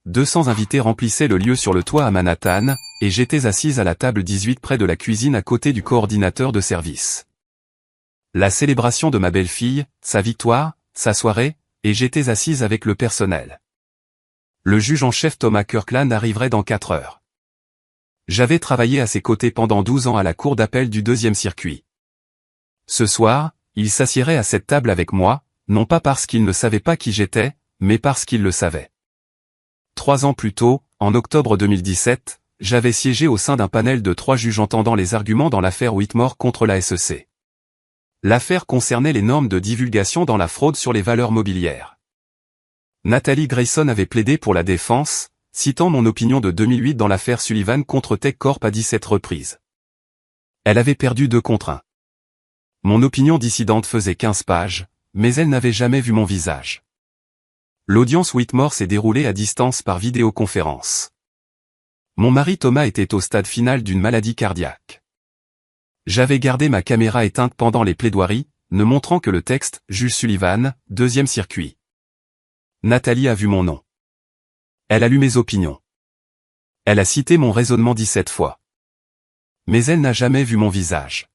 200 invités remplissaient le lieu sur le toit à Manhattan, et j'étais assise à la table 18 près de la cuisine à côté du coordinateur de service. La célébration de ma belle-fille, sa victoire, sa soirée, et j'étais assise avec le personnel. Le juge en chef Thomas Kirkland arriverait dans 4 heures. J'avais travaillé à ses côtés pendant 12 ans à la cour d'appel du 2e circuit. Ce soir, il s'assiérait à cette table avec moi, non pas parce qu'il ne savait pas qui j'étais, mais parce qu'il le savait. 3 ans plus tôt, en octobre 2017, j'avais siégé au sein d'un panel de 3 juges entendant les arguments dans l'affaire Whitmore contre la SEC. L'affaire concernait les normes de divulgation dans la fraude sur les valeurs mobilières. Nathalie Grayson avait plaidé pour la défense, citant mon opinion de 2008 dans l'affaire Sullivan contre Tech Corp à 17 reprises. Elle avait perdu 2 contre 1. Mon opinion dissidente faisait 15 pages, mais elle n'avait jamais vu mon visage. L'audience Whitmore s'est déroulée à distance par vidéoconférence. Mon mari Thomas était au stade final d'une maladie cardiaque. J'avais gardé ma caméra éteinte pendant les plaidoiries, ne montrant que le texte « Juge Sullivan, 2e circuit ». Nathalie a vu mon nom. Elle a lu mes opinions. Elle a cité mon raisonnement 17 fois. Mais elle n'a jamais vu mon visage.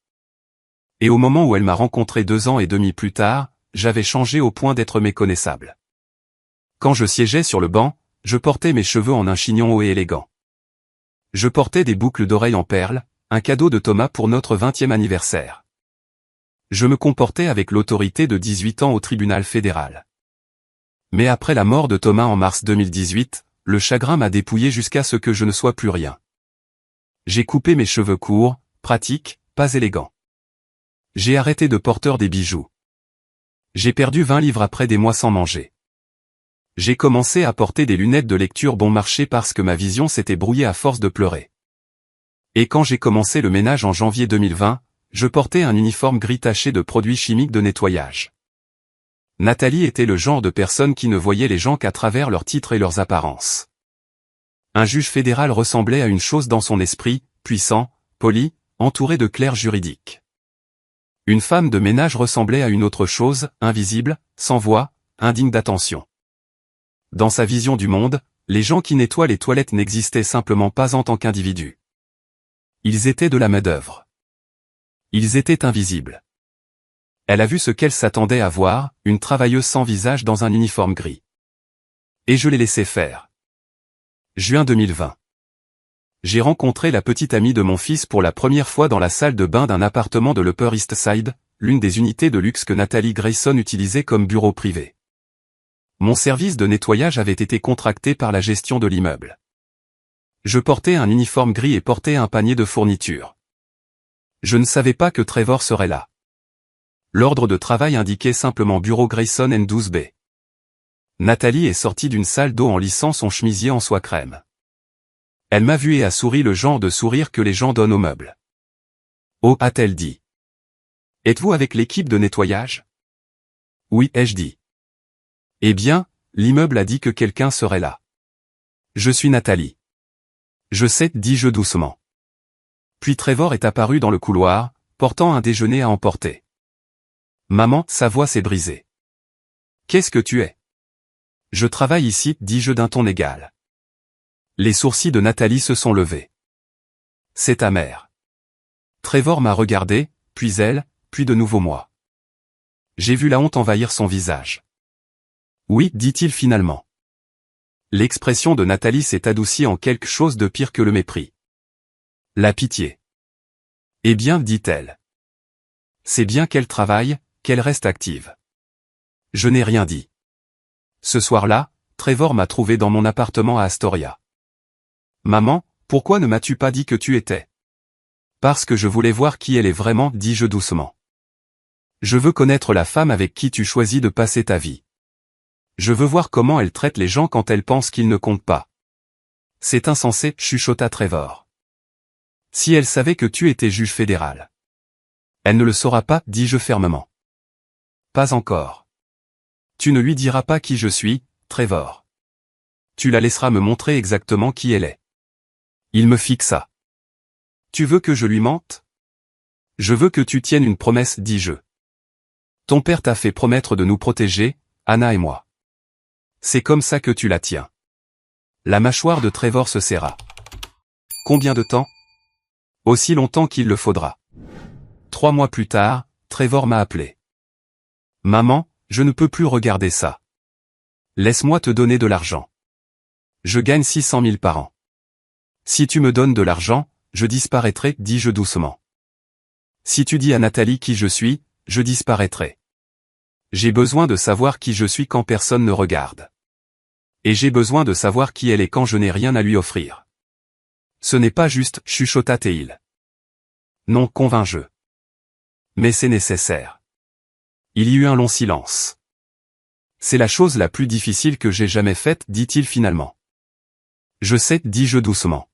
Et au moment où elle m'a rencontré 2 ans et demi plus tard, j'avais changé au point d'être méconnaissable. Quand je siégeais sur le banc, je portais mes cheveux en un chignon haut et élégant. Je portais des boucles d'oreilles en perles, un cadeau de Thomas pour notre 20e anniversaire. Je me comportais avec l'autorité de 18 ans au tribunal fédéral. Mais après la mort de Thomas en mars 2018, le chagrin m'a dépouillé jusqu'à ce que je ne sois plus rien. J'ai coupé mes cheveux courts, pratiques, pas élégants. J'ai arrêté de porter des bijoux. J'ai perdu 20 livres après des mois sans manger. J'ai commencé à porter des lunettes de lecture bon marché parce que ma vision s'était brouillée à force de pleurer. Et quand j'ai commencé le ménage en janvier 2020, je portais un uniforme gris taché de produits chimiques de nettoyage. Nathalie était le genre de personne qui ne voyait les gens qu'à travers leurs titres et leurs apparences. Un juge fédéral ressemblait à une chose dans son esprit, puissant, poli, entouré de clercs juridiques. Une femme de ménage ressemblait à une autre chose, invisible, sans voix, indigne d'attention. Dans sa vision du monde, les gens qui nettoient les toilettes n'existaient simplement pas en tant qu'individus. Ils étaient de la main-d'œuvre. Ils étaient invisibles. Elle a vu ce qu'elle s'attendait à voir, une travailleuse sans visage dans un uniforme gris. Et je l'ai laissé faire. Juin 2020. J'ai rencontré la petite amie de mon fils pour la première fois dans la salle de bain d'un appartement de l'Upper East Side, l'une des unités de luxe que Nathalie Grayson utilisait comme bureau privé. Mon service de nettoyage avait été contracté par la gestion de l'immeuble. Je portais un uniforme gris et portais un panier de fournitures. Je ne savais pas que Trevor serait là. L'ordre de travail indiquait simplement bureau Grayson N12B. Nathalie est sortie d'une salle d'eau en lissant son chemisier en soie crème. Elle m'a vu et a souri, le genre de sourire que les gens donnent aux meubles. Oh, a-t-elle dit. Êtes-vous avec l'équipe de nettoyage? Oui, ai-je dit. Eh bien, l'immeuble a dit que quelqu'un serait là. Je suis Nathalie. Je sais, dis-je doucement. Puis Trevor est apparu dans le couloir, portant un déjeuner à emporter. Maman, sa voix s'est brisée. Qu'est-ce que tu es? Je travaille ici, dis-je d'un ton égal. Les sourcils de Nathalie se sont levés. C'est ta mère. Trevor m'a regardé, puis elle, puis de nouveau moi. J'ai vu la honte envahir son visage. Oui, dit-il finalement. L'expression de Nathalie s'est adoucie en quelque chose de pire que le mépris. La pitié. Eh bien, dit-elle. C'est bien qu'elle travaille, qu'elle reste active. Je n'ai rien dit. Ce soir-là, Trevor m'a trouvé dans mon appartement à Astoria. Maman, pourquoi ne m'as-tu pas dit que tu étais? Parce que je voulais voir qui elle est vraiment, dis-je doucement. Je veux connaître la femme avec qui tu choisis de passer ta vie. Je veux voir comment elle traite les gens quand elle pense qu'ils ne comptent pas. C'est insensé, chuchota Trevor. Si elle savait que tu étais juge fédéral. Elle ne le saura pas, dis-je fermement. Pas encore. Tu ne lui diras pas qui je suis, Trevor. Tu la laisseras me montrer exactement qui elle est. Il me fixa. Tu veux que je lui mente? Je veux que tu tiennes une promesse, dis-je. Ton père t'a fait promettre de nous protéger, Anna et moi. C'est comme ça que tu la tiens. La mâchoire de Trevor se serra. Combien de temps? Aussi longtemps qu'il le faudra. 3 mois plus tard, Trevor m'a appelé. Maman, je ne peux plus regarder ça. Laisse-moi te donner de l'argent. Je gagne 600 000 par an. Si tu me donnes de l'argent, je disparaîtrai, dis-je doucement. Si tu dis à Nathalie qui je suis, je disparaîtrai. J'ai besoin de savoir qui je suis quand personne ne regarde. Et j'ai besoin de savoir qui elle est quand je n'ai rien à lui offrir. Ce n'est pas juste, chuchota Théil. Non, convainc-je. Mais c'est nécessaire. Il y eut un long silence. C'est la chose la plus difficile que j'ai jamais faite, dit-il finalement. Je sais, dis-je doucement.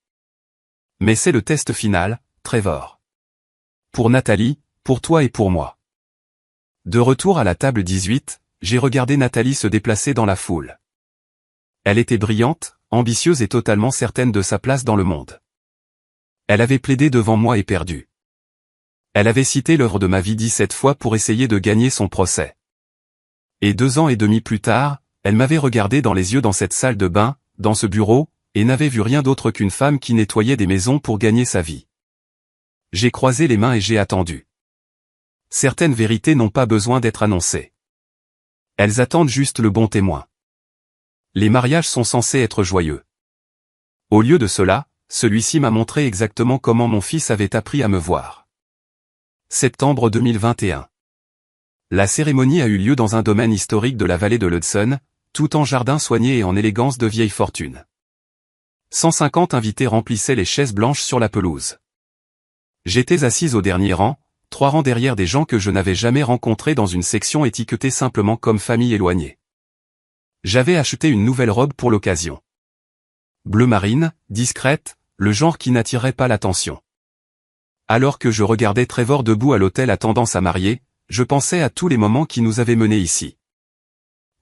Mais c'est le test final, Trevor. Pour Nathalie, pour toi et pour moi. De retour à la table 18, j'ai regardé Nathalie se déplacer dans la foule. Elle était brillante, ambitieuse et totalement certaine de sa place dans le monde. Elle avait plaidé devant moi et perdu. Elle avait cité l'œuvre de ma vie 17 fois pour essayer de gagner son procès. Et 2 ans et demi plus tard, elle m'avait regardé dans les yeux dans cette salle de bain, dans ce bureau, et n'avait vu rien d'autre qu'une femme qui nettoyait des maisons pour gagner sa vie. J'ai croisé les mains et j'ai attendu. Certaines vérités n'ont pas besoin d'être annoncées. Elles attendent juste le bon témoin. Les mariages sont censés être joyeux. Au lieu de cela, celui-ci m'a montré exactement comment mon fils avait appris à me voir. Septembre 2021. La cérémonie a eu lieu dans un domaine historique de la vallée de l'Hudson, tout en jardin soigné et en élégance de vieille fortune. 150 invités remplissaient les chaises blanches sur la pelouse. J'étais assise au dernier rang, 3 rangs derrière des gens que je n'avais jamais rencontrés dans une section étiquetée simplement comme famille éloignée. J'avais acheté une nouvelle robe pour l'occasion. Bleu marine, discrète, le genre qui n'attirait pas l'attention. Alors que je regardais Trevor debout à l'hôtel attendant sa mariée, je pensais à tous les moments qui nous avaient menés ici.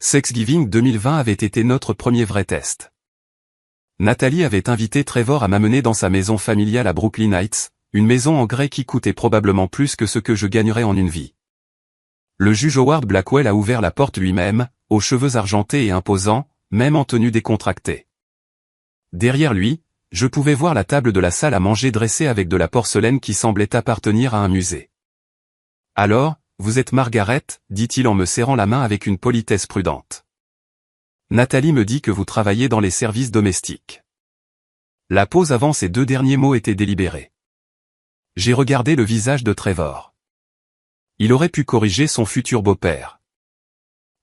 Thanksgiving 2020 avait été notre premier vrai test. Nathalie avait invité Trevor à m'amener dans sa maison familiale à Brooklyn Heights, une maison en grès qui coûtait probablement plus que ce que je gagnerais en une vie. Le juge Howard Blackwell a ouvert la porte lui-même, aux cheveux argentés et imposants, même en tenue décontractée. Derrière lui, je pouvais voir la table de la salle à manger dressée avec de la porcelaine qui semblait appartenir à un musée. « Alors, vous êtes Margaret ?» dit-il en me serrant la main avec une politesse prudente. « Nathalie me dit que vous travaillez dans les services domestiques. » La pause avant ces 2 derniers mots était délibérée. J'ai regardé le visage de Trevor. Il aurait pu corriger son futur beau-père.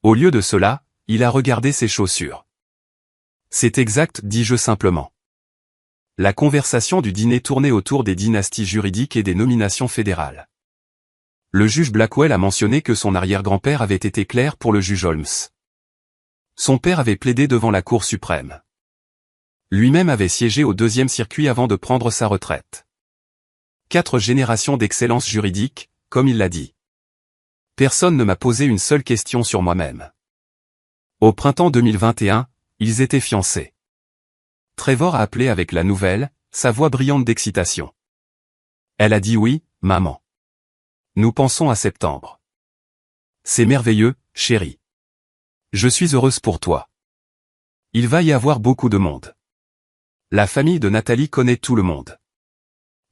Au lieu de cela, il a regardé ses chaussures. C'est exact, dis-je simplement. La conversation du dîner tournait autour des dynasties juridiques et des nominations fédérales. Le juge Blackwell a mentionné que son arrière-grand-père avait été clerc pour le juge Holmes. Son père avait plaidé devant la Cour suprême. Lui-même avait siégé au 2e circuit avant de prendre sa retraite. 4 générations d'excellence juridique, comme il l'a dit. Personne ne m'a posé une seule question sur moi-même. Au printemps 2021, ils étaient fiancés. Trevor a appelé avec la nouvelle, sa voix brillante d'excitation. Elle a dit oui, maman. Nous pensons à septembre. C'est merveilleux, chérie. Je suis heureuse pour toi. Il va y avoir beaucoup de monde. La famille de Nathalie connaît tout le monde.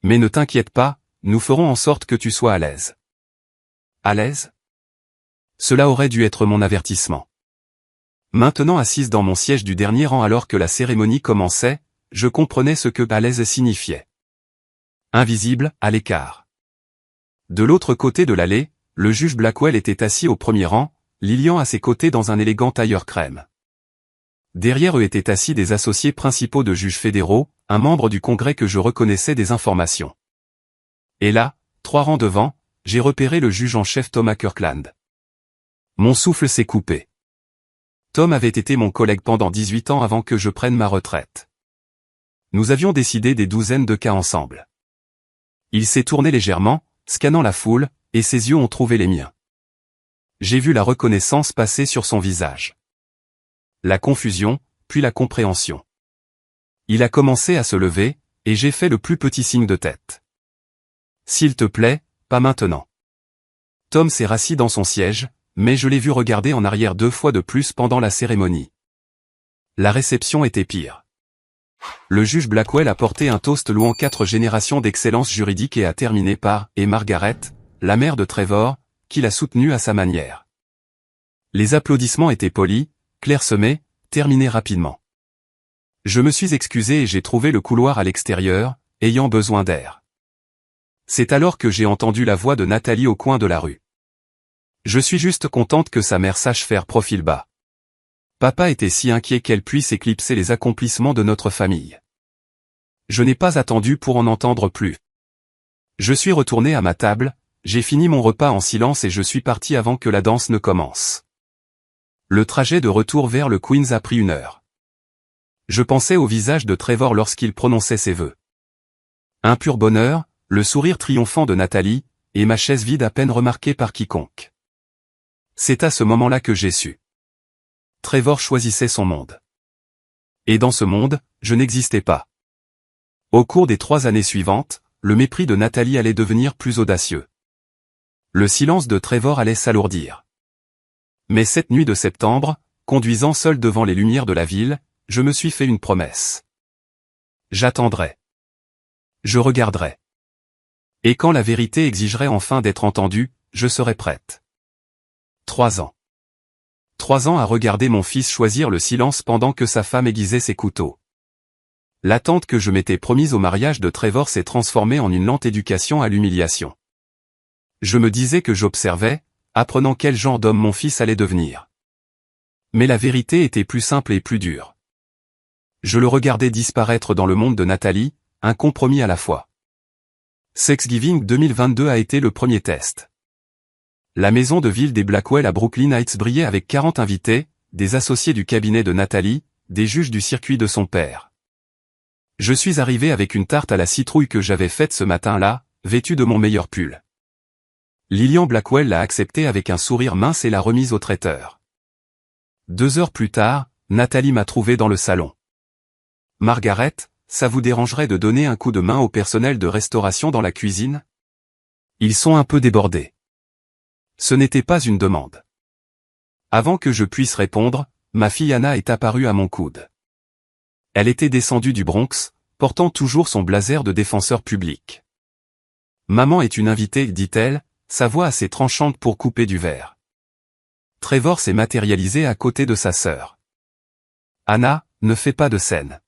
Mais ne t'inquiète pas, nous ferons en sorte que tu sois à l'aise. À l'aise? Cela aurait dû être mon avertissement. Maintenant assise dans mon siège du dernier rang alors que la cérémonie commençait, je comprenais ce que à l'aise signifiait. Invisible, à l'écart. De l'autre côté de l'allée, le juge Blackwell était assis au premier rang, Lilian à ses côtés dans un élégant tailleur crème. Derrière eux étaient assis des associés principaux de juges fédéraux, un membre du Congrès que je reconnaissais des informations. Et là, 3 rangs devant, j'ai repéré le juge en chef Thomas Kirkland. Mon souffle s'est coupé. Tom avait été mon collègue pendant 18 ans avant que je prenne ma retraite. Nous avions décidé des douzaines de cas ensemble. Il s'est tourné légèrement, scannant la foule, et ses yeux ont trouvé les miens. J'ai vu la reconnaissance passer sur son visage. La confusion, puis la compréhension. Il a commencé à se lever, et j'ai fait le plus petit signe de tête. S'il te plaît, pas maintenant. Tom s'est rassis dans son siège, mais je l'ai vu regarder en arrière 2 fois de plus pendant la cérémonie. La réception était pire. Le juge Blackwell a porté un toast louant 4 générations d'excellence juridique et a terminé par « Et Margaret, la mère de Trevor, qui l'a soutenu à sa manière ». Les applaudissements étaient polis, clairsemés, terminés rapidement. Je me suis excusé et j'ai trouvé le couloir à l'extérieur, ayant besoin d'air. C'est alors que j'ai entendu la voix de Nathalie au coin de la rue. Je suis juste contente que sa mère sache faire profil bas. Papa était si inquiet qu'elle puisse éclipser les accomplissements de notre famille. Je n'ai pas attendu pour en entendre plus. Je suis retourné à ma table, j'ai fini mon repas en silence et je suis parti avant que la danse ne commence. Le trajet de retour vers le Queens a pris 1 heure. Je pensais au visage de Trevor lorsqu'il prononçait ses vœux. Un pur bonheur, le sourire triomphant de Nathalie, et ma chaise vide à peine remarquée par quiconque. C'est à ce moment-là que j'ai su. Trevor choisissait son monde. Et dans ce monde, je n'existais pas. Au cours des 3 années suivantes, le mépris de Nathalie allait devenir plus audacieux. Le silence de Trevor allait s'alourdir. Mais cette nuit de septembre, conduisant seul devant les lumières de la ville, je me suis fait une promesse. J'attendrai. Je regarderai. Et quand la vérité exigerait enfin d'être entendue, je serai prête. 3 ans. 3 ans à regarder mon fils choisir le silence pendant que sa femme aiguisait ses couteaux. L'attente que je m'étais promise au mariage de Trevor s'est transformée en une lente éducation à l'humiliation. Je me disais que j'observais, apprenant quel genre d'homme mon fils allait devenir. Mais la vérité était plus simple et plus dure. Je le regardais disparaître dans le monde de Nathalie, un compromis à la fois. Thanksgiving 2022 a été le premier test. La maison de ville des Blackwell à Brooklyn Heights brillait avec 40 invités, des associés du cabinet de Nathalie, des juges du circuit de son père. Je suis arrivé avec une tarte à la citrouille que j'avais faite ce matin-là, vêtu de mon meilleur pull. Lillian Blackwell l'a acceptée avec un sourire mince et l'a remise au traiteur. 2 heures plus tard, Nathalie m'a trouvé dans le salon. « Margaret, ça vous dérangerait de donner un coup de main au personnel de restauration dans la cuisine? Ils sont un peu débordés. » Ce n'était pas une demande. Avant que je puisse répondre, ma fille Anna est apparue à mon coude. Elle était descendue du Bronx, portant toujours son blazer de défenseur public. « Maman est une invitée, dit-elle, sa voix assez tranchante pour couper du verre. » Trevor s'est matérialisé à côté de sa sœur. « Anna, ne fais pas de scène. »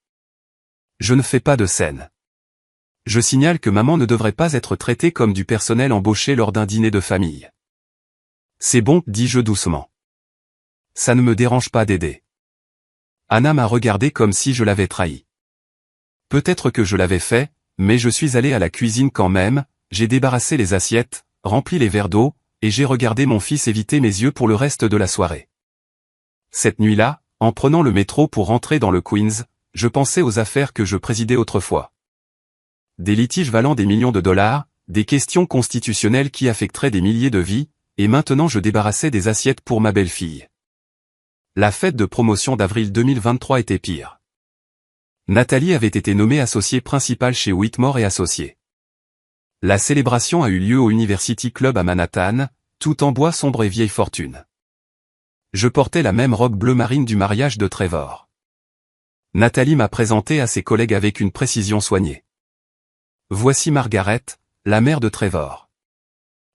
« Je ne fais pas de scène. Je signale que maman ne devrait pas être traitée comme du personnel embauché lors d'un dîner de famille. » « C'est bon, dis-je doucement. Ça ne me dérange pas d'aider. » Anna m'a regardé comme si je l'avais trahi. Peut-être que je l'avais fait, mais je suis allé à la cuisine quand même, j'ai débarrassé les assiettes, rempli les verres d'eau, et j'ai regardé mon fils éviter mes yeux pour le reste de la soirée. Cette nuit-là, en prenant le métro pour rentrer dans le Queens, je pensais aux affaires que je présidais autrefois. Des litiges valant des millions de dollars, des questions constitutionnelles qui affecteraient des milliers de vies, et maintenant je débarrassais des assiettes pour ma belle-fille. La fête de promotion d'avril 2023 était pire. Nathalie avait été nommée associée principale chez Whitmore et Associés. La célébration a eu lieu au University Club à Manhattan, tout en bois sombre et vieille fortune. Je portais la même robe bleu marine du mariage de Trevor. Nathalie m'a présenté à ses collègues avec une précision soignée. Voici Margaret, la mère de Trevor.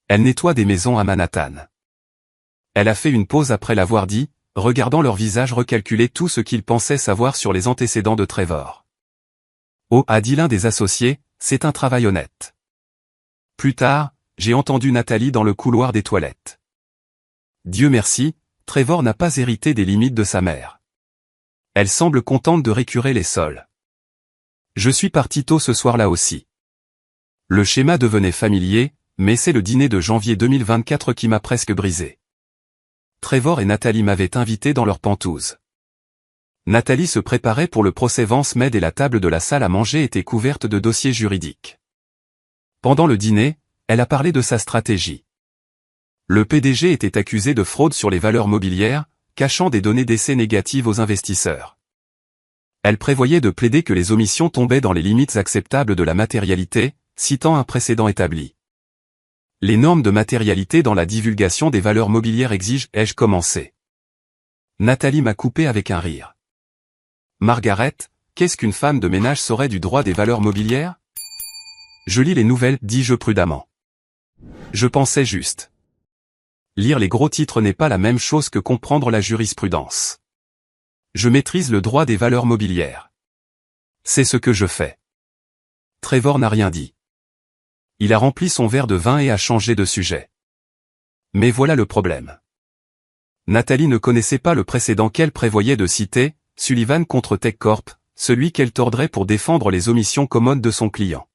Elle nettoie des maisons à Manhattan. Elle a fait une pause après l'avoir dit, regardant leur visage recalculer tout ce qu'ils pensaient savoir sur les antécédents de Trevor. Oh, a dit l'un des associés, c'est un travail honnête. Plus tard, j'ai entendu Nathalie dans le couloir des toilettes. Dieu merci, Trevor n'a pas hérité des limites de sa mère. Elle semble contente de récurer les sols. Je suis parti tôt ce soir-là aussi. Le schéma devenait familier, mais c'est le dîner de janvier 2024 qui m'a presque brisé. Trevor et Nathalie m'avaient invité dans leur pentouse. Nathalie se préparait pour le procès Vance Mead et la table de la salle à manger était couverte de dossiers juridiques. Pendant le dîner, elle a parlé de sa stratégie. Le PDG était accusé de fraude sur les valeurs mobilières, cachant des données d'essai négatives aux investisseurs. Elle prévoyait de plaider que les omissions tombaient dans les limites acceptables de la matérialité, citant un précédent établi. Les normes de matérialité dans la divulgation des valeurs mobilières exigent, ai-je commencé. Nathalie m'a coupé avec un rire. Margaret, qu'est-ce qu'une femme de ménage saurait du droit des valeurs mobilières? Je lis les nouvelles, dis-je prudemment. Je pensais juste. Lire les gros titres n'est pas la même chose que comprendre la jurisprudence. Je maîtrise le droit des valeurs mobilières. C'est ce que je fais. Trevor n'a rien dit. Il a rempli son verre de vin et a changé de sujet. Mais voilà le problème. Nathalie ne connaissait pas le précédent qu'elle prévoyait de citer, Sullivan contre TechCorp, celui qu'elle tordrait pour défendre les omissions commodes de son client.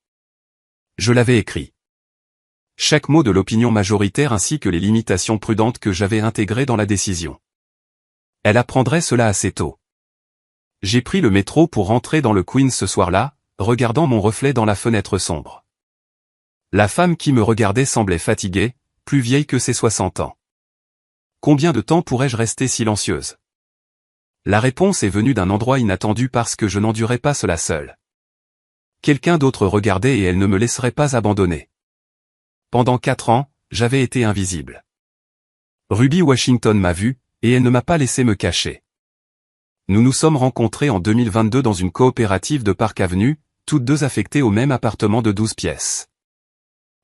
Je l'avais écrit. Chaque mot de l'opinion majoritaire ainsi que les limitations prudentes que j'avais intégrées dans la décision. Elle apprendrait cela assez tôt. J'ai pris le métro pour rentrer dans le Queens ce soir-là, regardant mon reflet dans la fenêtre sombre. La femme qui me regardait semblait fatiguée, plus vieille que ses 60 ans. Combien de temps pourrais-je rester silencieuse? La réponse est venue d'un endroit inattendu parce que je n'endurais pas cela seul. Quelqu'un d'autre regardait et elle ne me laisserait pas abandonner. Pendant 4 ans, j'avais été invisible. Ruby Washington m'a vu, et elle ne m'a pas laissé me cacher. Nous nous sommes rencontrés en 2022 dans une coopérative de Park Avenue, toutes deux affectées au même appartement de 12 pièces.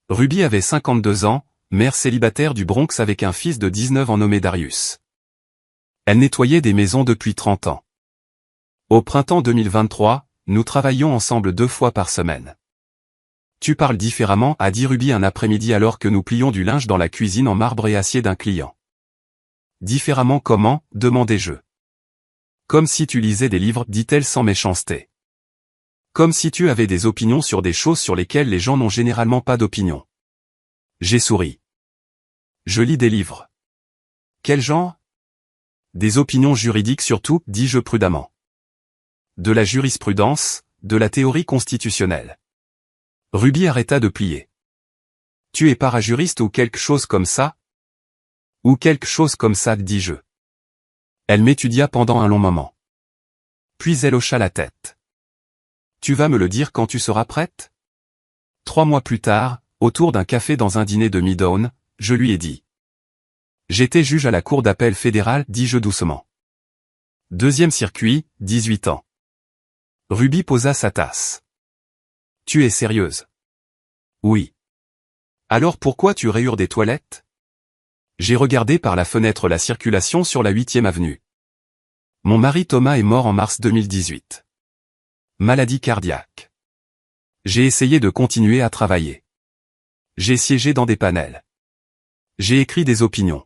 Ruby avait 52 ans, mère célibataire du Bronx avec un fils de 19 ans nommé Darius. Elle nettoyait des maisons depuis 30 ans. Au printemps 2023, nous travaillions ensemble 2 fois par semaine. Tu parles différemment, a dit Ruby un après-midi alors que nous plions du linge dans la cuisine en marbre et acier d'un client. Différemment comment, demandai-je. Comme si tu lisais des livres, dit-elle sans méchanceté. Comme si tu avais des opinions sur des choses sur lesquelles les gens n'ont généralement pas d'opinion. J'ai souri. Je lis des livres. Quel genre? Des opinions juridiques surtout, dis-je prudemment. De la jurisprudence, de la théorie constitutionnelle. Ruby arrêta de plier. Tu es parajuriste ou quelque chose comme ça? Ou quelque chose comme ça, dis-je. Elle m'étudia pendant un long moment. Puis elle hocha la tête. Tu vas me le dire quand tu seras prête? 3 mois plus tard, autour d'un café dans un dîner de Midtown, je lui ai dit. J'étais juge à la cour d'appel fédérale, dis-je doucement. 2e circuit, 18 ans. Ruby posa sa tasse. Tu es sérieuse? Oui. Alors pourquoi tu rayures des toilettes? J'ai regardé par la fenêtre la circulation sur la 8e avenue. Mon mari Thomas est mort en mars 2018. Maladie cardiaque. J'ai essayé de continuer à travailler. J'ai siégé dans des panels. J'ai écrit des opinions.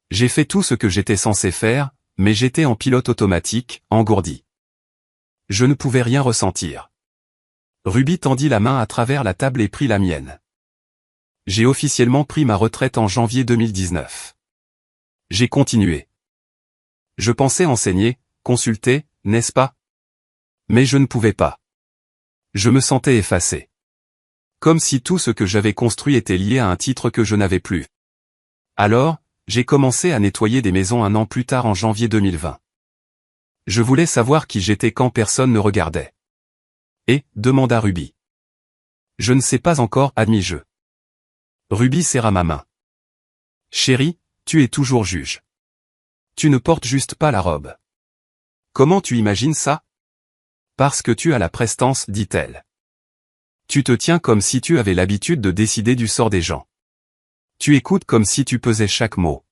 J'ai fait tout ce que j'étais censé faire, mais j'étais en pilote automatique, engourdi. Je ne pouvais rien ressentir. Ruby tendit la main à travers la table et prit la mienne. J'ai officiellement pris ma retraite en janvier 2019. J'ai continué. Je pensais enseigner, consulter, n'est-ce pas? Mais je ne pouvais pas. Je me sentais effacé. Comme si tout ce que j'avais construit était lié à un titre que je n'avais plus. Alors, j'ai commencé à nettoyer des maisons 1 an plus tard en janvier 2020. Je voulais savoir qui j'étais quand personne ne regardait. Et, demanda Ruby. Je ne sais pas encore, admis-je. Ruby serra ma main. Chérie, tu es toujours juge. Tu ne portes juste pas la robe. Comment tu imagines ça? Parce que tu as la prestance, dit-elle. Tu te tiens comme si tu avais l'habitude de décider du sort des gens. Tu écoutes comme si tu pesais chaque mot.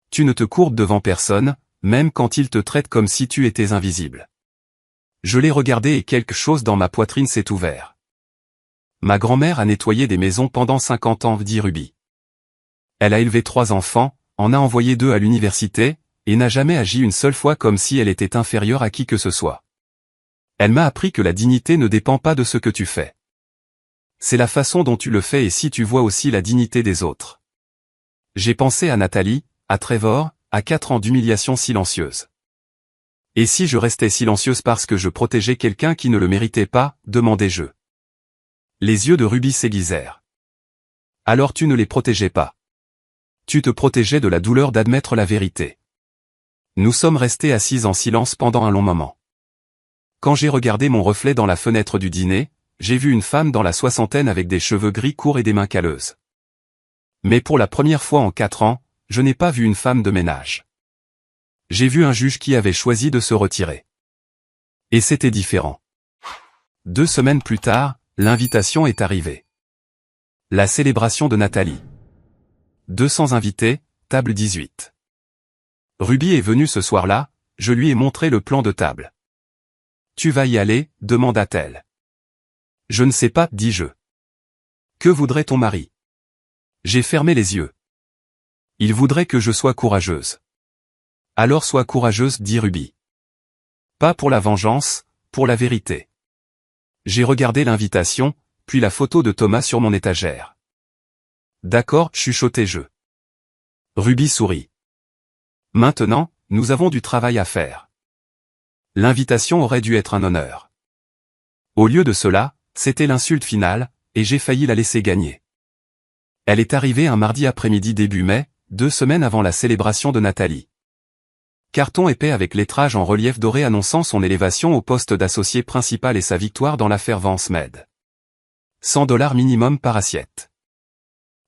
Tu ne te courbes devant personne, même quand ils te traitent comme si tu étais invisible. Je l'ai regardé et quelque chose dans ma poitrine s'est ouvert. Ma grand-mère a nettoyé des maisons pendant 50 ans, dit Ruby. Elle a élevé 3 enfants, en a envoyé 2 à l'université, et n'a jamais agi une seule fois comme si elle était inférieure à qui que ce soit. Elle m'a appris que la dignité ne dépend pas de ce que tu fais. C'est la façon dont tu le fais et si tu vois aussi la dignité des autres. J'ai pensé à Nathalie, à Trevor, à 4 ans d'humiliation silencieuse. Et si je restais silencieuse parce que je protégeais quelqu'un qui ne le méritait pas, demandai-je. Les yeux de Ruby s'aiguisèrent. Alors tu ne les protégeais pas. Tu te protégeais de la douleur d'admettre la vérité. Nous sommes restés assises en silence pendant un long moment. Quand j'ai regardé mon reflet dans la fenêtre du dîner, j'ai vu une femme dans la 60aine avec des cheveux gris courts et des mains calleuses. Mais pour la première fois en 4 ans, je n'ai pas vu une femme de ménage. J'ai vu un juge qui avait choisi de se retirer. Et c'était différent. 2 semaines plus tard, l'invitation est arrivée. La célébration de Nathalie. 200 invités, table 18. Ruby est venue ce soir-là, je lui ai montré le plan de table. Tu vas y aller, demanda-t-elle. Je ne sais pas, dis-je. Que voudrait ton mari? J'ai fermé les yeux. Il voudrait que je sois courageuse. Alors sois courageuse, dit Ruby. Pas pour la vengeance, pour la vérité. J'ai regardé l'invitation, puis la photo de Thomas sur mon étagère. D'accord, chuchotai-je. Ruby sourit. Maintenant, nous avons du travail à faire. L'invitation aurait dû être un honneur. Au lieu de cela, c'était l'insulte finale, et j'ai failli la laisser gagner. Elle est arrivée un mardi après-midi début mai, 2 semaines avant la célébration de Nathalie. Carton épais avec lettrage en relief doré annonçant son élévation au poste d'associé principal et sa victoire dans l'affaire Vance Med. $100 minimum par assiette.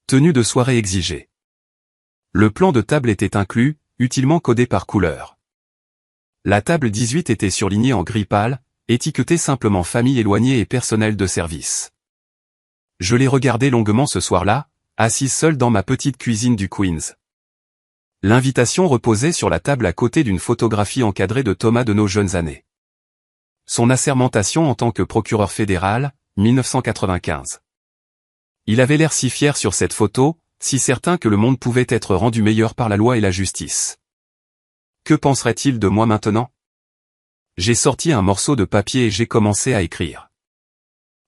Tenue de soirée exigée. Le plan de table était inclus, utilement codé par couleur. La table 18 était surlignée en gris pâle, étiquetée simplement famille éloignée et personnel de service. Je l'ai regardée longuement ce soir-là, assise seule dans ma petite cuisine du Queens. L'invitation reposait sur la table à côté d'une photographie encadrée de Thomas de nos jeunes années. Son assermentation en tant que procureur fédéral, 1995. Il avait l'air si fier sur cette photo, si certain que le monde pouvait être rendu meilleur par la loi et la justice. Que penserait-il de moi maintenant? J'ai sorti un morceau de papier et j'ai commencé à écrire.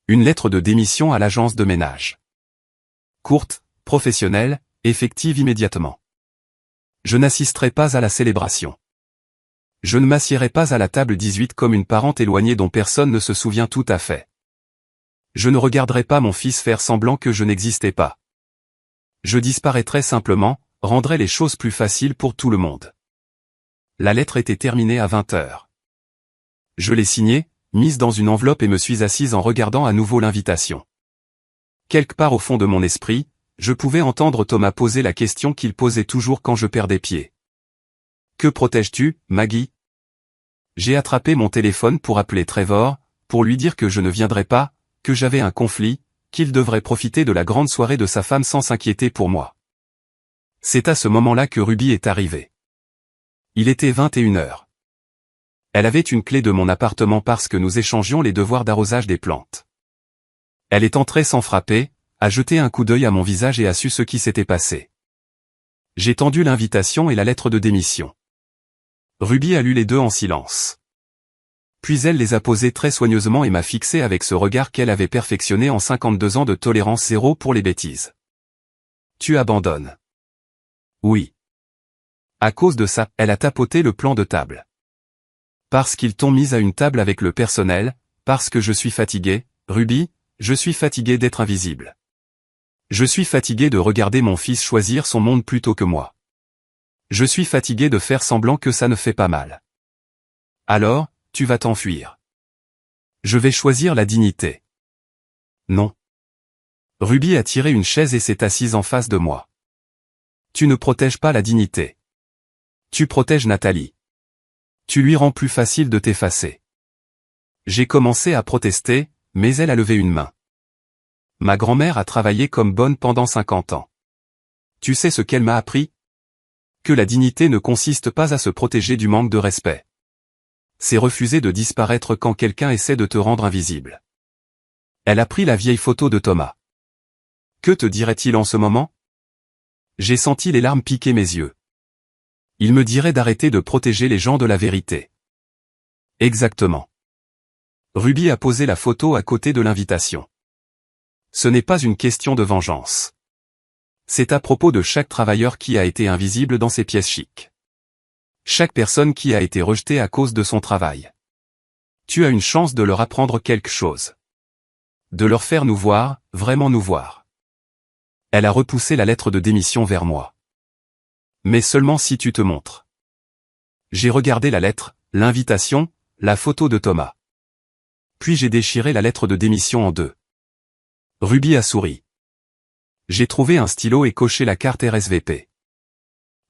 Une lettre de démission à l'agence de ménage. Courte, professionnelle, effective immédiatement. Je n'assisterai pas à la célébration. Je ne m'assiérai pas à la table 18 comme une parente éloignée dont personne ne se souvient tout à fait. Je ne regarderai pas mon fils faire semblant que je n'existais pas. Je disparaîtrai simplement, rendrai les choses plus faciles pour tout le monde. La lettre était terminée à 20 heures. Je l'ai signée, mise dans une enveloppe et me suis assise en regardant à nouveau l'invitation. Quelque part au fond de mon esprit, je pouvais entendre Thomas poser la question qu'il posait toujours quand je perdais pied. Que protèges-tu, Maggie? J'ai attrapé mon téléphone pour appeler Trevor, pour lui dire que je ne viendrais pas, que j'avais un conflit, qu'il devrait profiter de la grande soirée de sa femme sans s'inquiéter pour moi. C'est à ce moment-là que Ruby est arrivée. Il était 21 heures. Elle avait une clé de mon appartement parce que nous échangions les devoirs d'arrosage des plantes. Elle est entrée sans frapper, a jeté un coup d'œil à mon visage et a su ce qui s'était passé. J'ai tendu l'invitation et la lettre de démission. Ruby a lu les deux en silence. Puis elle les a posées très soigneusement et m'a fixé avec ce regard qu'elle avait perfectionné en 52 ans de tolérance zéro pour les bêtises. Tu abandonnes. Oui. À cause de ça, elle a tapoté le plan de table. Parce qu'ils t'ont mise à une table avec le personnel, parce que je suis fatigué, Ruby, je suis fatigué d'être invisible. Je suis fatigué de regarder mon fils choisir son monde plutôt que moi. Je suis fatigué de faire semblant que ça ne fait pas mal. Alors, tu vas t'enfuir. Je vais choisir la dignité. Non. Ruby a tiré une chaise et s'est assise en face de moi. Tu ne protèges pas la dignité. Tu protèges Nathalie. Tu lui rends plus facile de t'effacer. J'ai commencé à protester, mais elle a levé une main. Ma grand-mère a travaillé comme bonne pendant 50 ans. Tu sais ce qu'elle m'a appris? Que la dignité ne consiste pas à se protéger du manque de respect. C'est refuser de disparaître quand quelqu'un essaie de te rendre invisible. Elle a pris la vieille photo de Thomas. Que te dirait-il en ce moment? J'ai senti les larmes piquer mes yeux. Il me dirait d'arrêter de protéger les gens de la vérité. Exactement. Ruby a posé la photo à côté de l'invitation. Ce n'est pas une question de vengeance. C'est à propos de chaque travailleur qui a été invisible dans ces pièces chics. Chaque personne qui a été rejetée à cause de son travail. Tu as une chance de leur apprendre quelque chose. De leur faire nous voir, vraiment nous voir. Elle a repoussé la lettre de démission vers moi. Mais seulement si tu te montres. J'ai regardé la lettre, l'invitation, la photo de Thomas. Puis j'ai déchiré la lettre de démission en deux. Ruby a souri. J'ai trouvé un stylo et coché la carte RSVP.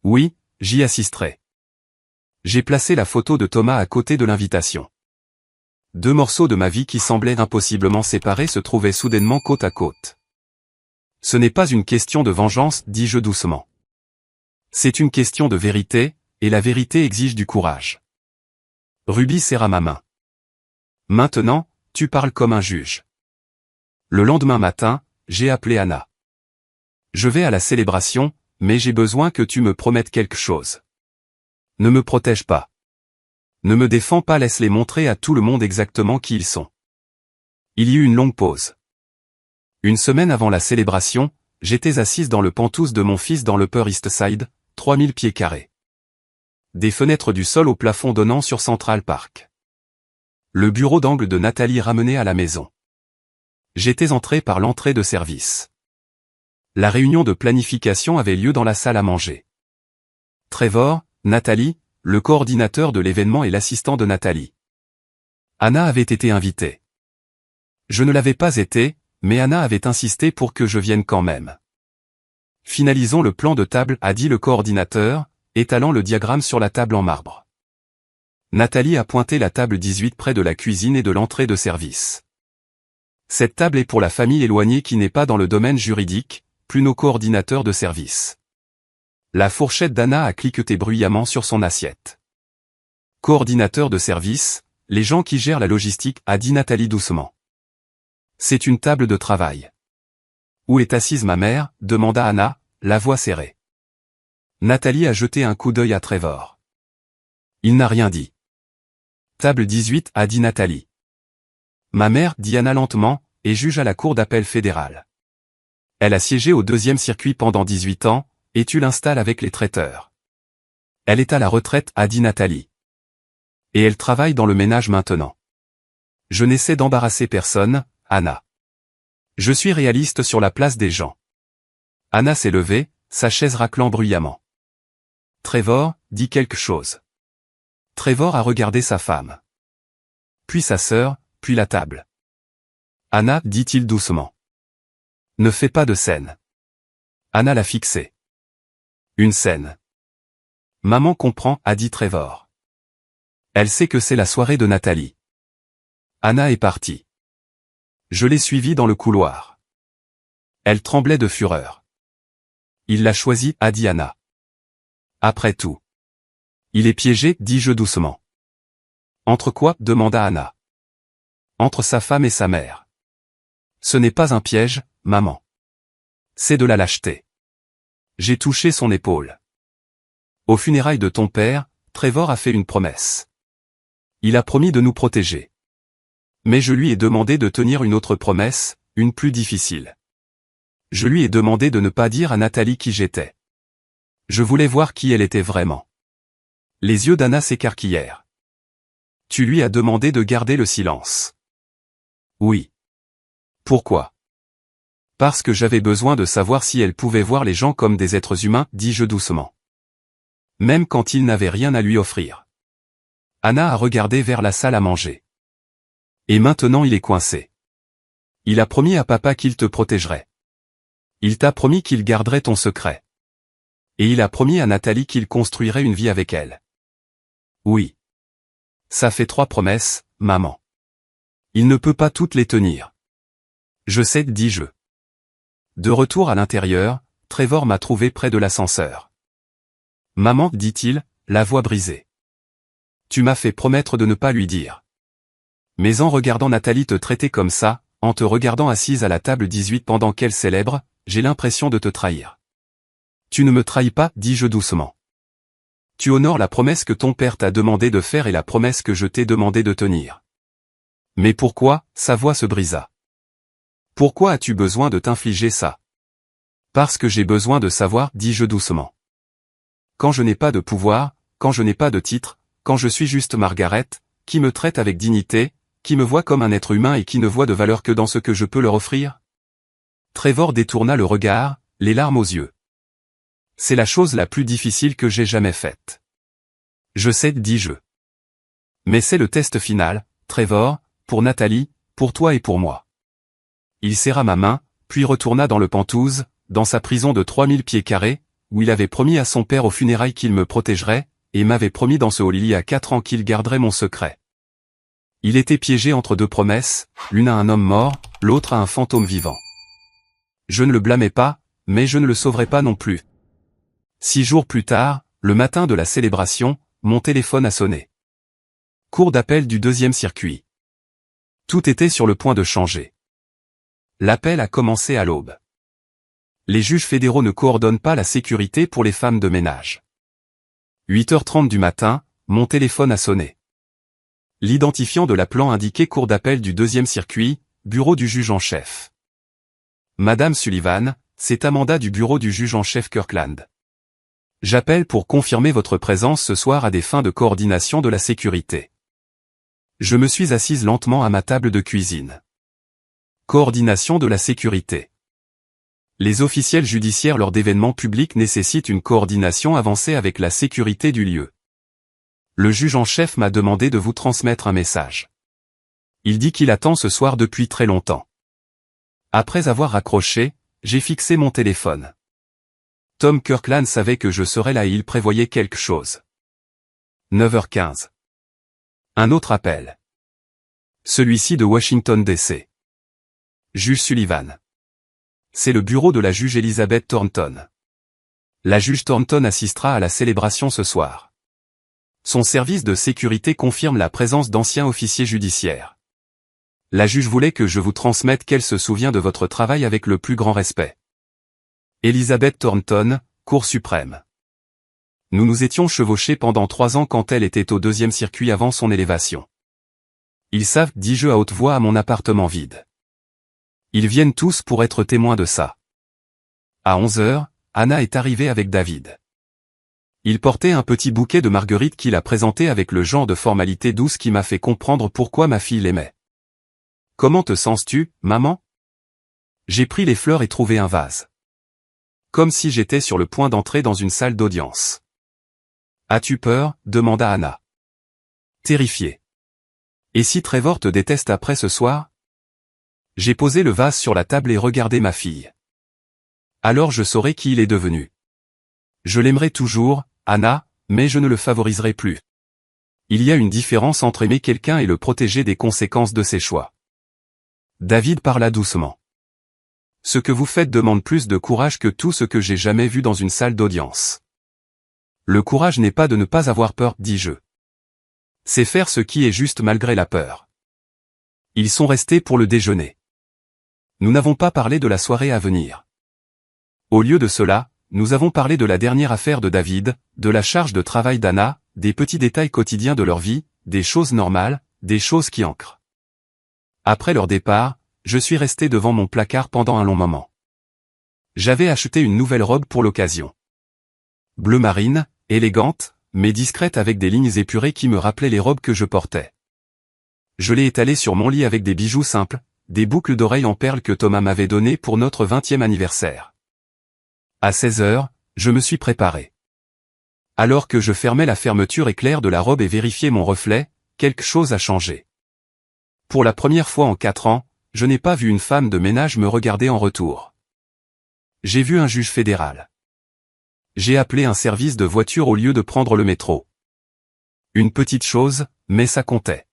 Oui, j'y assisterai. J'ai placé la photo de Thomas à côté de l'invitation. deux morceaux de ma vie qui semblaient impossiblement séparés se trouvaient soudainement côte à côte. Ce n'est pas une question de vengeance, dis-je doucement. C'est une question de vérité, et la vérité exige du courage. Ruby serra ma main. Maintenant, tu parles comme un juge. Le lendemain matin, j'ai appelé Anna. Je vais à la célébration, mais j'ai besoin que tu me promettes quelque chose. Ne me protège pas. Ne me défends pas, laisse-les montrer à tout le monde exactement qui ils sont. Il y eut une longue pause. Une semaine avant la célébration, j'étais assise dans le penthouse de mon fils dans l'Upper East Side, 3000 pieds carrés. Des fenêtres du sol au plafond donnant sur Central Park. Le bureau d'angle de Nathalie ramené à la maison. J'étais entré par l'entrée de service. La réunion de planification avait lieu dans la salle à manger. Trevor, Nathalie, le coordinateur de l'événement et l'assistant de Nathalie. Anna avait été invitée. Je ne l'avais pas été, mais Anna avait insisté pour que je vienne quand même. Finalisons le plan de table, a dit le coordinateur, étalant le diagramme sur la table en marbre. Nathalie a pointé la table 18 près de la cuisine et de l'entrée de service. Cette table est pour la famille éloignée qui n'est pas dans le domaine juridique, plus nos coordinateurs de service. La fourchette d'Anna a cliqueté bruyamment sur son assiette. Coordinateur de service, les gens qui gèrent la logistique, a dit Nathalie doucement. C'est une table de travail. Où est assise ma mère, demanda Anna, la voix serrée. Nathalie a jeté un coup d'œil à Trevor. Il n'a rien dit. Table 18, a dit Nathalie. Ma mère, dit Anna lentement, est juge à la cour d'appel fédérale. Elle a siégé au 2e circuit pendant 18 ans, et tu l'installes avec les traiteurs. Elle est à la retraite, a dit Nathalie. Et elle travaille dans le ménage maintenant. Je n'essaie d'embarrasser personne, Anna. Je suis réaliste sur la place des gens. Anna s'est levée, sa chaise raclant bruyamment. Trevor, dit quelque chose. Trevor a regardé sa femme. Puis sa sœur, puis la table. Anna, dit-il doucement. Ne fais pas de scène. Anna l'a fixé. Une scène. Maman comprend, a dit Trevor. Elle sait que c'est la soirée de Nathalie. Anna est partie. Je l'ai suivie dans le couloir. Elle tremblait de fureur. Il l'a choisi, a dit Anna. Après tout. Il est piégé, dis-je doucement. Entre quoi, demanda Anna. Entre sa femme et sa mère. Ce n'est pas un piège, maman. C'est de la lâcheté. J'ai touché son épaule. Aux funérailles de ton père, Trevor a fait une promesse. Il a promis de nous protéger. Mais je lui ai demandé de tenir une autre promesse, une plus difficile. Je lui ai demandé de ne pas dire à Nathalie qui j'étais. Je voulais voir qui elle était vraiment. Les yeux d'Anna s'écarquillèrent. Tu lui as demandé de garder le silence. Oui. Pourquoi? Parce que j'avais besoin de savoir si elle pouvait voir les gens comme des êtres humains, dis-je doucement. Même quand ils n'avaient rien à lui offrir. Anna a regardé vers la salle à manger. Et maintenant il est coincé. Il a promis à papa qu'il te protégerait. Il t'a promis qu'il garderait ton secret. Et il a promis à Nathalie qu'il construirait une vie avec elle. Oui. Ça fait 3 promesses, maman. Il ne peut pas toutes les tenir. Je sais, dis-je. De retour à l'intérieur, Trevor m'a trouvé près de l'ascenseur. Maman, dit-il, la voix brisée. Tu m'as fait promettre de ne pas lui dire. Mais en regardant Nathalie te traiter comme ça, en te regardant assise à la table 18 pendant qu'elle célèbre, j'ai l'impression de te trahir. Tu ne me trahis pas, dis-je doucement. Tu honores la promesse que ton père t'a demandé de faire et la promesse que je t'ai demandé de tenir. Mais pourquoi, sa voix se brisa. Pourquoi as-tu besoin de t'infliger ça? Parce que j'ai besoin de savoir, dis-je doucement. Quand je n'ai pas de pouvoir, quand je n'ai pas de titre, quand je suis juste Margaret, qui me traite avec dignité, qui me voit comme un être humain et qui ne voit de valeur que dans ce que je peux leur offrir? Trevor détourna le regard, les larmes aux yeux. C'est la chose la plus difficile que j'ai jamais faite. Je sais, dis-je. Mais c'est le test final, Trevor, pour Nathalie, pour toi et pour moi. Il serra ma main, puis retourna dans le penthouse, dans sa prison de 3000 pieds carrés, où il avait promis à son père aux funérailles qu'il me protégerait, et m'avait promis dans ce hall il y a 4 ans qu'il garderait mon secret. Il était piégé entre deux promesses, l'une à un homme mort, l'autre à un fantôme vivant. Je ne le blâmais pas, mais je ne le sauverais pas non plus. 6 jours plus tard, le matin de la célébration, mon téléphone a sonné. Cour d'appel du 2e circuit. Tout était sur le point de changer. L'appel a commencé à l'aube. Les juges fédéraux ne coordonnent pas la sécurité pour les femmes de ménage. 8h30 du matin, mon téléphone a sonné. L'identifiant de l'appelant indiquait cour d'appel du 2e circuit, bureau du juge en chef. Madame Sullivan, c'est Amanda du bureau du juge en chef Kirkland. J'appelle pour confirmer votre présence ce soir à des fins de coordination de la sécurité. Je me suis assise lentement à ma table de cuisine. Coordination de la sécurité. Les officiels judiciaires lors d'événements publics nécessitent une coordination avancée avec la sécurité du lieu. Le juge en chef m'a demandé de vous transmettre un message. Il dit qu'il attend ce soir depuis très longtemps. Après avoir raccroché, j'ai fixé mon téléphone. Tom Kirkland savait que je serais là et il prévoyait quelque chose. 9h15. Un autre appel. Celui-ci de Washington DC. Juge Sullivan. C'est le bureau de la juge Elizabeth Thornton. La juge Thornton assistera à la célébration ce soir. Son service de sécurité confirme la présence d'anciens officiers judiciaires. La juge voulait que je vous transmette qu'elle se souvient de votre travail avec le plus grand respect. Elizabeth Thornton, Cour suprême. Nous nous étions chevauchés pendant 3 ans quand elle était au 2e circuit avant son élévation. Ils savent, dis-je à haute voix à mon appartement vide. Ils viennent tous pour être témoins de ça. À 11h, Anna est arrivée avec David. Il portait un petit bouquet de marguerites qu'il a présenté avec le genre de formalité douce qui m'a fait comprendre pourquoi ma fille l'aimait. « Comment te sens-tu, maman ?» J'ai pris les fleurs et trouvé un vase. Comme si j'étais sur le point d'entrer dans une salle d'audience. « As-tu peur ?» demanda Anna. Terrifiée. « Et si Trevor te déteste après ce soir ?» J'ai posé le vase sur la table et regardé ma fille. Alors je saurai qui il est devenu. Je l'aimerai toujours, Anna, mais je ne le favoriserai plus. Il y a une différence entre aimer quelqu'un et le protéger des conséquences de ses choix. David parla doucement. Ce que vous faites demande plus de courage que tout ce que j'ai jamais vu dans une salle d'audience. Le courage n'est pas de ne pas avoir peur, dis-je. C'est faire ce qui est juste malgré la peur. Ils sont restés pour le déjeuner. Nous n'avons pas parlé de la soirée à venir. Au lieu de cela, nous avons parlé de la dernière affaire de David, de la charge de travail d'Anna, des petits détails quotidiens de leur vie, des choses normales, des choses qui ancrent. Après leur départ, je suis resté devant mon placard pendant un long moment. J'avais acheté une nouvelle robe pour l'occasion. Bleu marine, élégante, mais discrète avec des lignes épurées qui me rappelaient les robes que je portais. Je l'ai étalée sur mon lit avec des bijoux simples, des boucles d'oreilles en perles que Thomas m'avait données pour notre 20e anniversaire. À 16h, je me suis préparé. Alors que je fermais la fermeture éclair de la robe et vérifiais mon reflet, quelque chose a changé. Pour la première fois en 4 ans, je n'ai pas vu une femme de ménage me regarder en retour. J'ai vu un juge fédéral. J'ai appelé un service de voiture au lieu de prendre le métro. Une petite chose, mais ça comptait.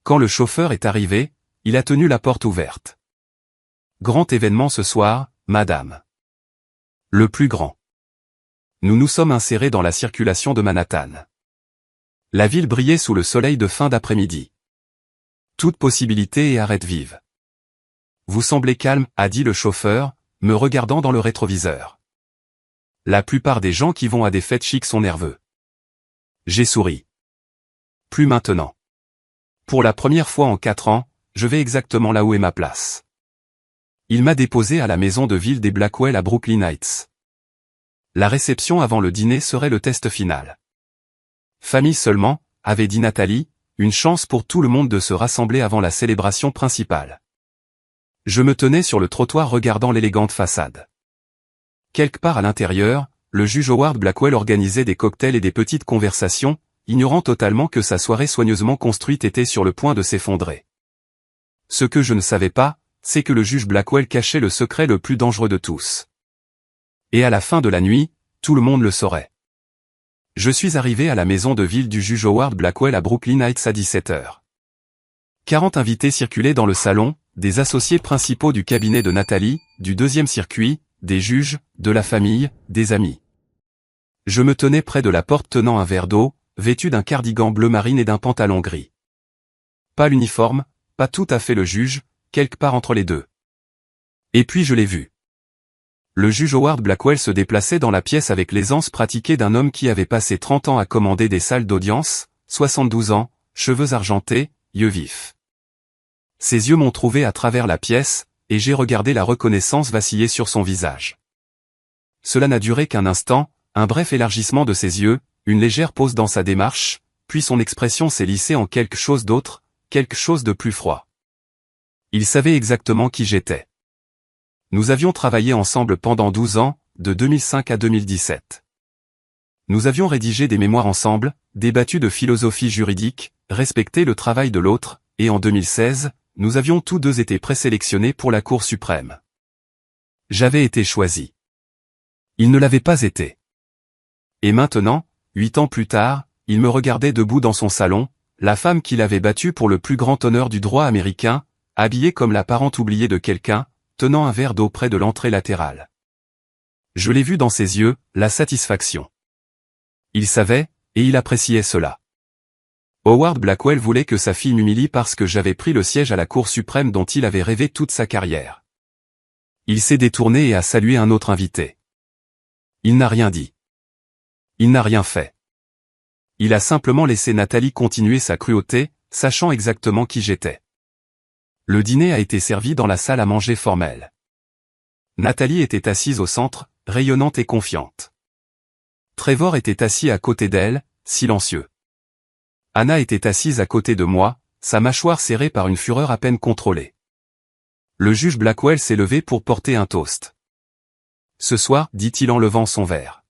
Quand le chauffeur est arrivé, il a tenu la porte ouverte. Grand événement ce soir, madame. Le plus grand. Nous nous sommes insérés dans la circulation de Manhattan. La ville brillait sous le soleil de fin d'après-midi. Toute possibilité et arrête vive. Vous semblez calme, a dit le chauffeur, me regardant dans le rétroviseur. La plupart des gens qui vont à des fêtes chics sont nerveux. J'ai souri. Plus maintenant. Pour la première fois en 4 ans, je vais exactement là où est ma place. Il m'a déposé à la maison de ville des Blackwell à Brooklyn Heights. La réception avant le dîner serait le test final. Famille seulement, avait dit Nathalie, une chance pour tout le monde de se rassembler avant la célébration principale. Je me tenais sur le trottoir regardant l'élégante façade. Quelque part à l'intérieur, le juge Howard Blackwell organisait des cocktails et des petites conversations, ignorant totalement que sa soirée soigneusement construite était sur le point de s'effondrer. Ce que je ne savais pas, c'est que le juge Blackwell cachait le secret le plus dangereux de tous. Et à la fin de la nuit, tout le monde le saurait. Je suis arrivé à la maison de ville du juge Howard Blackwell à Brooklyn Heights à 17h. 40 invités circulaient dans le salon, des associés principaux du cabinet de Nathalie, du deuxième circuit, des juges, de la famille, des amis. Je me tenais près de la porte tenant un verre d'eau, vêtu d'un cardigan bleu marine et d'un pantalon gris. Pas l'uniforme, pas tout à fait le juge, quelque part entre les deux. Et puis je l'ai vu. Le juge Howard Blackwell se déplaçait dans la pièce avec l'aisance pratiquée d'un homme qui avait passé 30 ans à commander des salles d'audience, 72 ans, cheveux argentés, yeux vifs. Ses yeux m'ont trouvé à travers la pièce, et j'ai regardé la reconnaissance vaciller sur son visage. Cela n'a duré qu'un instant, un bref élargissement de ses yeux, une légère pause dans sa démarche, puis son expression s'est lissée en quelque chose d'autre, quelque chose de plus froid. Il savait exactement qui j'étais. Nous avions travaillé ensemble pendant 12 ans, de 2005 à 2017. Nous avions rédigé des mémoires ensemble, débattu de philosophie juridique, respecté le travail de l'autre, et en 2016, nous avions tous deux été présélectionnés pour la Cour suprême. J'avais été choisi. Il ne l'avait pas été. Et maintenant, 8 ans plus tard, il me regardait debout dans son salon, la femme qu'il avait battue pour le plus grand honneur du droit américain, habillée comme la parente oubliée de quelqu'un, tenant un verre d'eau près de l'entrée latérale. Je l'ai vu dans ses yeux, la satisfaction. Il savait, et il appréciait cela. Howard Blackwell voulait que sa fille m'humilie parce que j'avais pris le siège à la Cour suprême dont il avait rêvé toute sa carrière. Il s'est détourné et a salué un autre invité. Il n'a rien dit. Il n'a rien fait. Il a simplement laissé Nathalie continuer sa cruauté, sachant exactement qui j'étais. Le dîner a été servi dans la salle à manger formelle. Nathalie était assise au centre, rayonnante et confiante. Trevor était assis à côté d'elle, silencieux. Anna était assise à côté de moi, sa mâchoire serrée par une fureur à peine contrôlée. Le juge Blackwell s'est levé pour porter un toast. Ce soir, dit-il en levant son verre.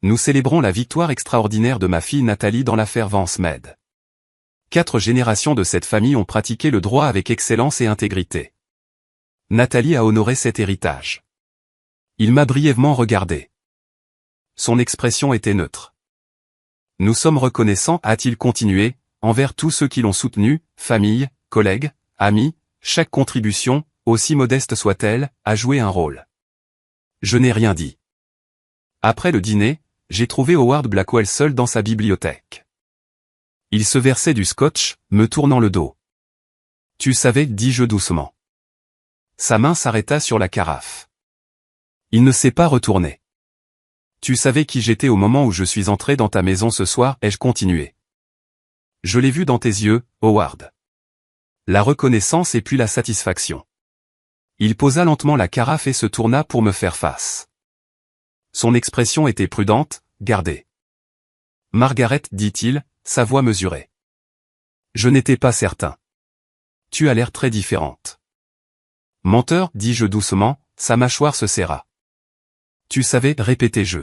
Nous célébrons la victoire extraordinaire de ma fille Nathalie dans l'affaire Vance Med. 4 générations de cette famille ont pratiqué le droit avec excellence et intégrité. Nathalie a honoré cet héritage. Il m'a brièvement regardé. Son expression était neutre. Nous sommes reconnaissants, a-t-il continué, envers tous ceux qui l'ont soutenu, famille, collègues, amis, chaque contribution, aussi modeste soit-elle, a joué un rôle. Je n'ai rien dit. Après le dîner, j'ai trouvé Howard Blackwell seul dans sa bibliothèque. Il se versait du scotch, me tournant le dos. Tu savais, dis-je doucement. Sa main s'arrêta sur la carafe. Il ne s'est pas retourné. Tu savais qui j'étais au moment où je suis entré dans ta maison ce soir, ai-je continué. Je l'ai vu dans tes yeux, Howard. La reconnaissance et puis la satisfaction. Il posa lentement la carafe et se tourna pour me faire face. Son expression était prudente, gardée. Margaret, dit-il, sa voix mesurée. Je n'étais pas certain. Tu as l'air très différente. Menteur, dis-je doucement, sa mâchoire se serra. Tu savais, répétai-je.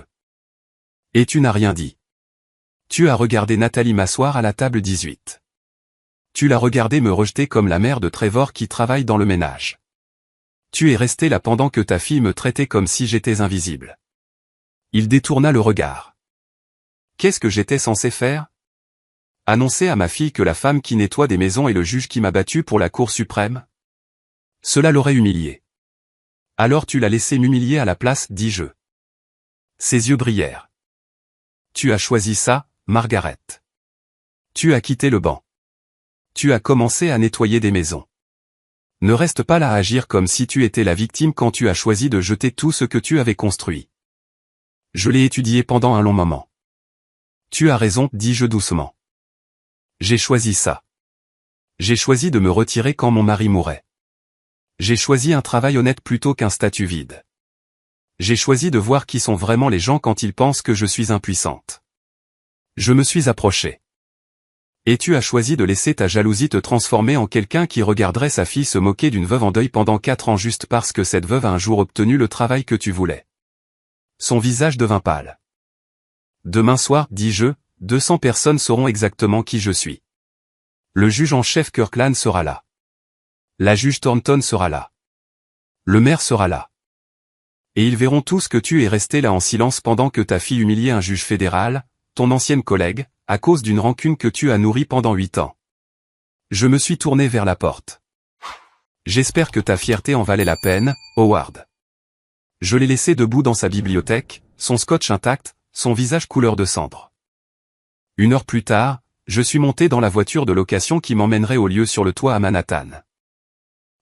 Et tu n'as rien dit. Tu as regardé Nathalie m'asseoir à la table 18. Tu l'as regardé me rejeter comme la mère de Trevor qui travaille dans le ménage. Tu es resté là pendant que ta fille me traitait comme si j'étais invisible. Il détourna le regard. Qu'est-ce que j'étais censé faire? Annoncer à ma fille que la femme qui nettoie des maisons est le juge qui m'a battu pour la Cour suprême? Cela l'aurait humilié. Alors tu l'as laissé m'humilier à la place, dis-je. Ses yeux brillèrent. Tu as choisi ça, Margaret. Tu as quitté le banc. Tu as commencé à nettoyer des maisons. Ne reste pas là à agir comme si tu étais la victime quand tu as choisi de jeter tout ce que tu avais construit. Je l'ai étudié pendant un long moment. Tu as raison, dis-je doucement. J'ai choisi ça. J'ai choisi de me retirer quand mon mari mourait. J'ai choisi un travail honnête plutôt qu'un statut vide. J'ai choisi de voir qui sont vraiment les gens quand ils pensent que je suis impuissante. Je me suis approché. Et tu as choisi de laisser ta jalousie te transformer en quelqu'un qui regarderait sa fille se moquer d'une veuve en deuil pendant 4 ans juste parce que cette veuve a un jour obtenu le travail que tu voulais. Son visage devint pâle. Demain soir, dis-je, 200 personnes sauront exactement qui je suis. Le juge en chef Kirkland sera là. La juge Thornton sera là. Le maire sera là. Et ils verront tous que tu es resté là en silence pendant que ta fille humiliait un juge fédéral, ton ancienne collègue, à cause d'une rancune que tu as nourrie pendant 8 ans. Je me suis tourné vers la porte. J'espère que ta fierté en valait la peine, Howard. Je l'ai laissé debout dans sa bibliothèque, son scotch intact, son visage couleur de cendre. 1 heure plus tard, je suis monté dans la voiture de location qui m'emmènerait au lieu sur le toit à Manhattan.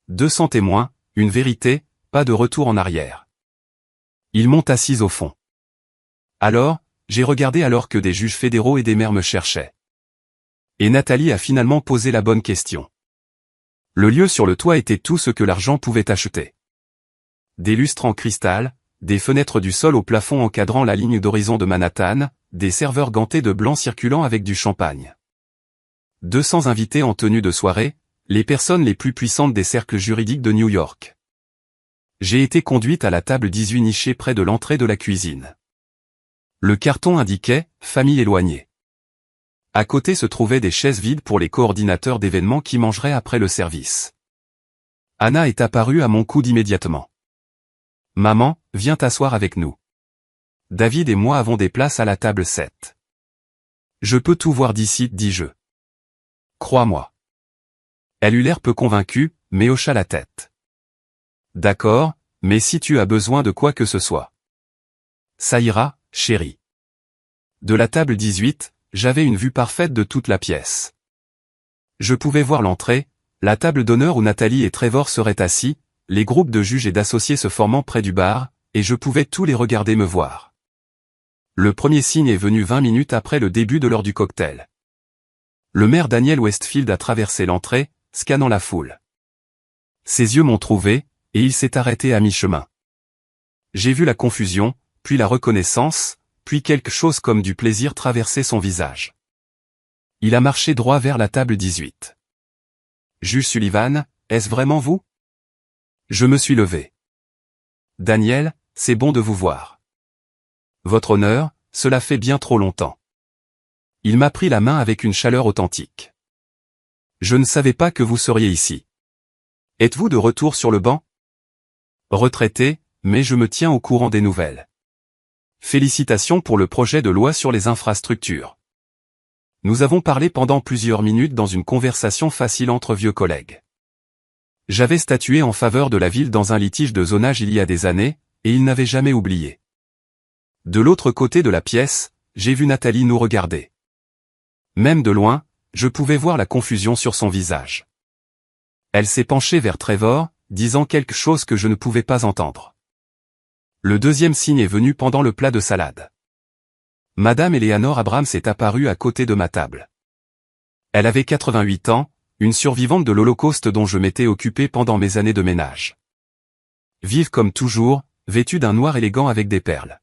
200 témoins, une vérité, pas de retour en arrière. Ils m'ont assis au fond. Alors, j'ai regardé alors que des juges fédéraux et des maires me cherchaient. Et Nathalie a finalement posé la bonne question. Le lieu sur le toit était tout ce que l'argent pouvait acheter. Des lustres en cristal, des fenêtres du sol au plafond encadrant la ligne d'horizon de Manhattan, des serveurs gantés de blanc circulant avec du champagne. 200 invités en tenue de soirée, les personnes les plus puissantes des cercles juridiques de New York. J'ai été conduite à la table 18 nichée près de l'entrée de la cuisine. Le carton indiquait « Famille éloignée ». À côté se trouvaient des chaises vides pour les coordinateurs d'événements qui mangeraient après le service. Anna est apparue à mon coude immédiatement. « Maman, viens t'asseoir avec nous. David et moi avons des places à la table 7. Je peux tout voir d'ici, dis-je. Crois-moi. » Elle eut l'air peu convaincue, mais hocha la tête. « D'accord, mais si tu as besoin de quoi que ce soit. »« Ça ira, chérie. » De la table 18, j'avais une vue parfaite de toute la pièce. Je pouvais voir l'entrée, la table d'honneur où Nathalie et Trevor seraient assis, les groupes de juges et d'associés se formant près du bar, et je pouvais tous les regarder me voir. Le premier signe est venu 20 minutes après le début de l'heure du cocktail. Le maire Daniel Westfield a traversé l'entrée, scannant la foule. Ses yeux m'ont trouvé, et il s'est arrêté à mi-chemin. J'ai vu la confusion, puis la reconnaissance, puis quelque chose comme du plaisir traverser son visage. Il a marché droit vers la table 18. « Juge Sullivan, est-ce vraiment vous ?» Je me suis levé. « Daniel, c'est bon de vous voir. Votre honneur, cela fait bien trop longtemps. » Il m'a pris la main avec une chaleur authentique. « Je ne savais pas que vous seriez ici. Êtes-vous de retour sur le banc ? » Retraité, mais je me tiens au courant des nouvelles. Félicitations pour le projet de loi sur les infrastructures. Nous avons parlé pendant plusieurs minutes dans une conversation facile entre vieux collègues. J'avais statué en faveur de la ville dans un litige de zonage il y a des années, et il n'avait jamais oublié. De l'autre côté de la pièce, j'ai vu Nathalie nous regarder. Même de loin, je pouvais voir la confusion sur son visage. Elle s'est penchée vers Trevor, disant quelque chose que je ne pouvais pas entendre. Le deuxième signe est venu pendant le plat de salade. Madame Eleanor Abrams est apparue à côté de ma table. Elle avait 88 ans, une survivante de l'Holocauste dont je m'étais occupé pendant mes années de ménage. Vive comme toujours, vêtue d'un noir élégant avec des perles.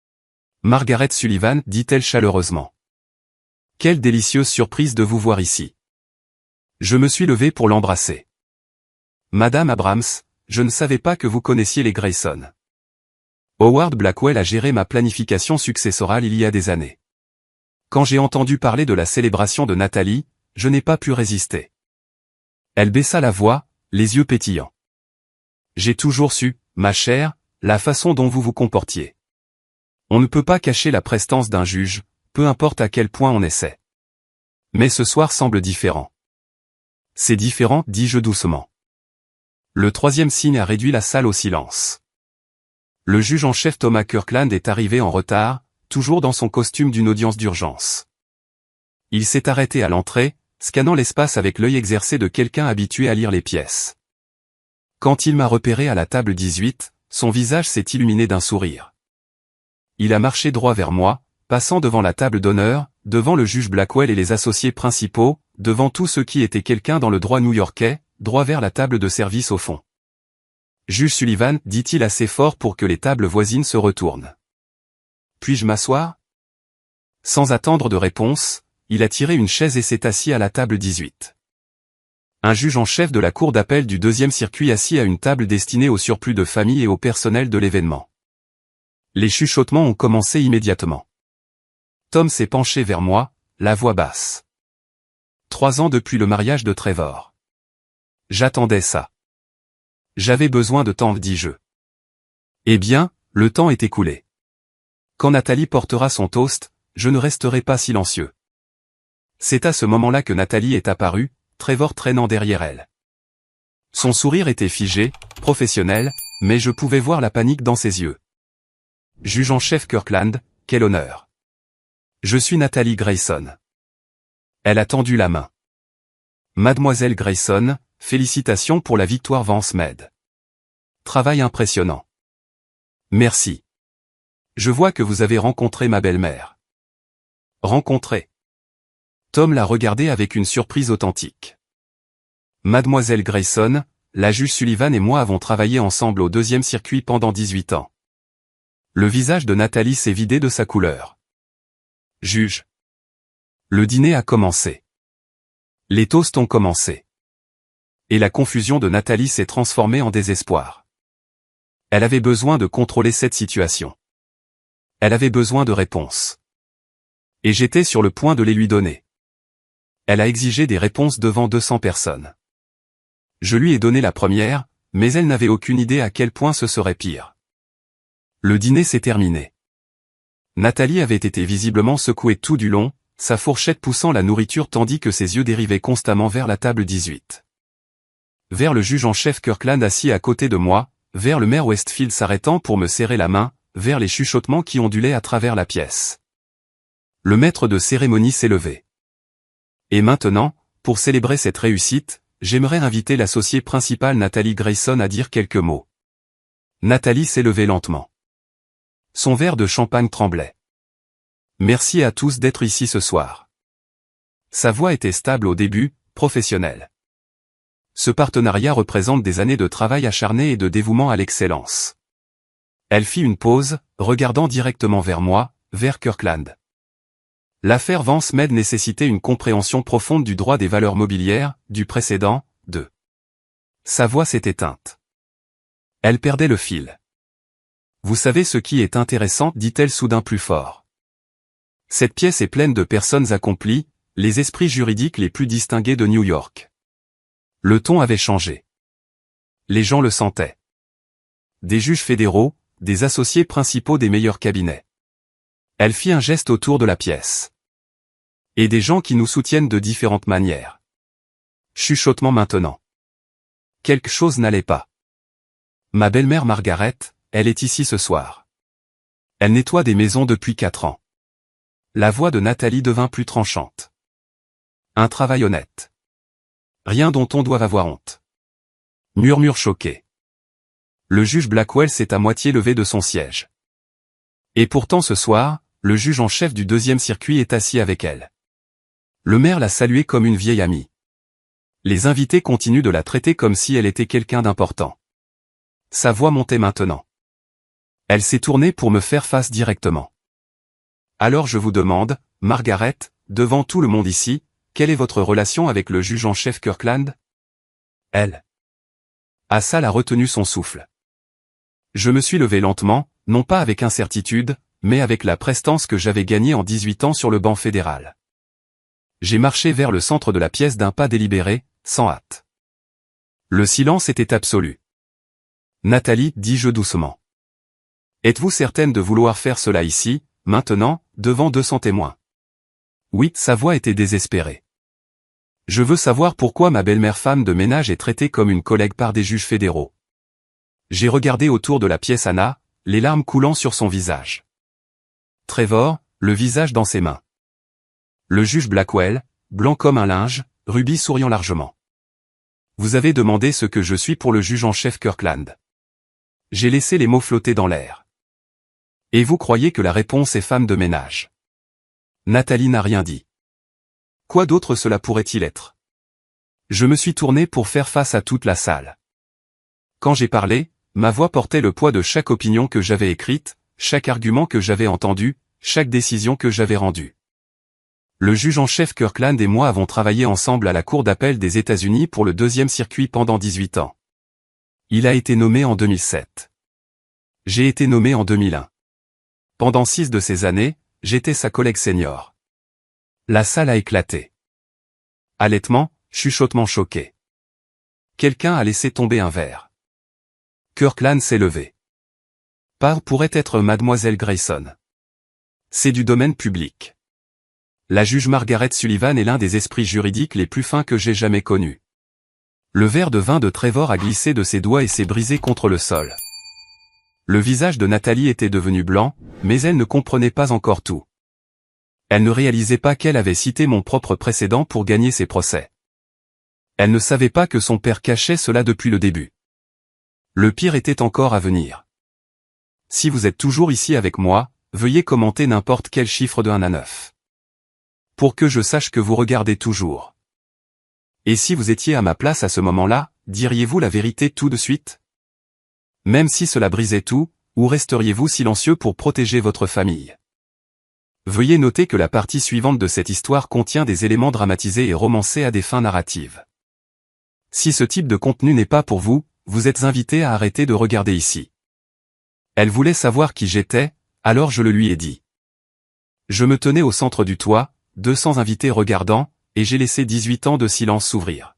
« Margaret Sullivan, dit-elle chaleureusement. Quelle délicieuse surprise de vous voir ici. » Je me suis levé pour l'embrasser. « Madame Abrams, je ne savais pas que vous connaissiez les Grayson. Howard Blackwell a géré ma planification successorale il y a des années. Quand j'ai entendu parler de la célébration de Nathalie, je n'ai pas pu résister. » Elle baissa la voix, les yeux pétillants. « J'ai toujours su, ma chère, la façon dont vous vous comportiez. On ne peut pas cacher la prestance d'un juge, peu importe à quel point on essaie. Mais ce soir semble différent. »« C'est différent, dis-je doucement. » Le troisième signe a réduit la salle au silence. Le juge en chef Thomas Kirkland est arrivé en retard, toujours dans son costume d'une audience d'urgence. Il s'est arrêté à l'entrée, scannant l'espace avec l'œil exercé de quelqu'un habitué à lire les pièces. Quand il m'a repéré à la table 18, son visage s'est illuminé d'un sourire. Il a marché droit vers moi, passant devant la table d'honneur, devant le juge Blackwell et les associés principaux, devant tous ceux qui étaient quelqu'un dans le droit new-yorkais, droit vers la table de service au fond. « Juge Sullivan, dit-il assez fort pour que les tables voisines se retournent. Puis-je m'asseoir ? » Sans attendre de réponse, il a tiré une chaise et s'est assis à la table 18. Un juge en chef de la cour d'appel du deuxième circuit assis à une table destinée au surplus de famille et au personnel de l'événement. Les chuchotements ont commencé immédiatement. Tom s'est penché vers moi, la voix basse. 3 ans depuis le mariage de Trevor. J'attendais ça. J'avais besoin de temps, dis-je. Eh bien, le temps est écoulé. Quand Nathalie portera son toast, je ne resterai pas silencieux. C'est à ce moment-là que Nathalie est apparue, Trevor traînant derrière elle. Son sourire était figé, professionnel, mais je pouvais voir la panique dans ses yeux. Juge en chef Kirkland, quel honneur. Je suis Nathalie Grayson. Elle a tendu la main. Mademoiselle Grayson, félicitations pour la victoire Vance Med. Travail impressionnant. Merci. Je vois que vous avez rencontré ma belle-mère. Rencontré. Tom l'a regardé avec une surprise authentique. Mademoiselle Grayson, la juge Sullivan et moi avons travaillé ensemble au 2e circuit pendant 18 ans. Le visage de Nathalie s'est vidé de sa couleur. Juge. Le dîner a commencé. Les toasts ont commencé. Et la confusion de Nathalie s'est transformée en désespoir. Elle avait besoin de contrôler cette situation. Elle avait besoin de réponses. Et j'étais sur le point de les lui donner. Elle a exigé des réponses devant 200 personnes. Je lui ai donné la première, mais elle n'avait aucune idée à quel point ce serait pire. Le dîner s'est terminé. Nathalie avait été visiblement secouée tout du long, sa fourchette poussant la nourriture tandis que ses yeux dérivaient constamment vers la table 18. Vers le juge en chef Kirkland assis à côté de moi, vers le maire Westfield s'arrêtant pour me serrer la main, vers les chuchotements qui ondulaient à travers la pièce. Le maître de cérémonie s'est levé. Et maintenant, pour célébrer cette réussite, j'aimerais inviter l'associée principale Nathalie Grayson à dire quelques mots. Nathalie s'est levée lentement. Son verre de champagne tremblait. Merci à tous d'être ici ce soir. Sa voix était stable au début, professionnelle. Ce partenariat représente des années de travail acharné et de dévouement à l'excellence. Elle fit une pause, regardant directement vers moi, vers Kirkland. L'affaire Vance Med nécessitait une compréhension profonde du droit des valeurs mobilières, du précédent, de. Sa voix s'est éteinte. Elle perdait le fil. Vous savez ce qui est intéressant, dit-elle soudain plus fort. Cette pièce est pleine de personnes accomplies, les esprits juridiques les plus distingués de New York. Le ton avait changé. Les gens le sentaient. Des juges fédéraux, des associés principaux des meilleurs cabinets. Elle fit un geste autour de la pièce. Et des gens qui nous soutiennent de différentes manières. Chuchotement maintenant. Quelque chose n'allait pas. Ma belle-mère Margaret, elle est ici ce soir. Elle nettoie des maisons depuis 4 ans. La voix de Nathalie devint plus tranchante. Un travail honnête. Rien dont on doive avoir honte. Murmure choqué. Le juge Blackwell s'est à moitié levé de son siège. Et pourtant ce soir, le juge en chef du 2e circuit est assis avec elle. Le maire l'a saluée comme une vieille amie. Les invités continuent de la traiter comme si elle était quelqu'un d'important. Sa voix montait maintenant. Elle s'est tournée pour me faire face directement. Alors je vous demande, Margaret, devant tout le monde ici, quelle est votre relation avec le juge en chef Kirkland? Elle. Assal a retenu son souffle. Je me suis levé lentement, non pas avec incertitude, mais avec la prestance que j'avais gagnée en 18 ans sur le banc fédéral. J'ai marché vers le centre de la pièce d'un pas délibéré, sans hâte. Le silence était absolu. Nathalie, dis-je doucement. Êtes-vous certaine de vouloir faire cela ici, maintenant, devant 200 témoins? Oui, sa voix était désespérée. Je veux savoir pourquoi ma belle-mère femme de ménage est traitée comme une collègue par des juges fédéraux. J'ai regardé autour de la pièce Anna, les larmes coulant sur son visage. Trevor, le visage dans ses mains. Le juge Blackwell, blanc comme un linge, Ruby souriant largement. Vous avez demandé ce que je suis pour le juge en chef Kirkland. J'ai laissé les mots flotter dans l'air. Et vous croyez que la réponse est femme de ménage? Nathalie n'a rien dit. Quoi d'autre cela pourrait-il être? Je me suis tourné pour faire face à toute la salle. Quand j'ai parlé, ma voix portait le poids de chaque opinion que j'avais écrite, chaque argument que j'avais entendu, chaque décision que j'avais rendue. Le juge en chef Kirkland et moi avons travaillé ensemble à la Cour d'appel des États-Unis pour le 2e circuit pendant 18 ans. Il a été nommé en 2007. J'ai été nommé en 2001. Pendant 6 de ces années, j'étais sa collègue senior. La salle a éclaté. Halètement, chuchotement choqué. Quelqu'un a laissé tomber un verre. Kirkland s'est levé. Par pourrait être mademoiselle Grayson. C'est du domaine public. La juge Margaret Sullivan est l'un des esprits juridiques les plus fins que j'ai jamais connus. Le verre de vin de Trevor a glissé de ses doigts et s'est brisé contre le sol. Le visage de Nathalie était devenu blanc, mais elle ne comprenait pas encore tout. Elle ne réalisait pas qu'elle avait cité mon propre précédent pour gagner ses procès. Elle ne savait pas que son père cachait cela depuis le début. Le pire était encore à venir. Si vous êtes toujours ici avec moi, veuillez commenter n'importe quel chiffre de 1 à 9. Pour que je sache que vous regardez toujours. Et si vous étiez à ma place à ce moment-là, diriez-vous la vérité tout de suite? Même si cela brisait tout, ou resteriez-vous silencieux pour protéger votre famille? Veuillez noter que la partie suivante de cette histoire contient des éléments dramatisés et romancés à des fins narratives. Si ce type de contenu n'est pas pour vous, vous êtes invité à arrêter de regarder ici. Elle voulait savoir qui j'étais, alors je le lui ai dit. Je me tenais au centre du toit, 200 invités regardant, et j'ai laissé 18 ans de silence s'ouvrir.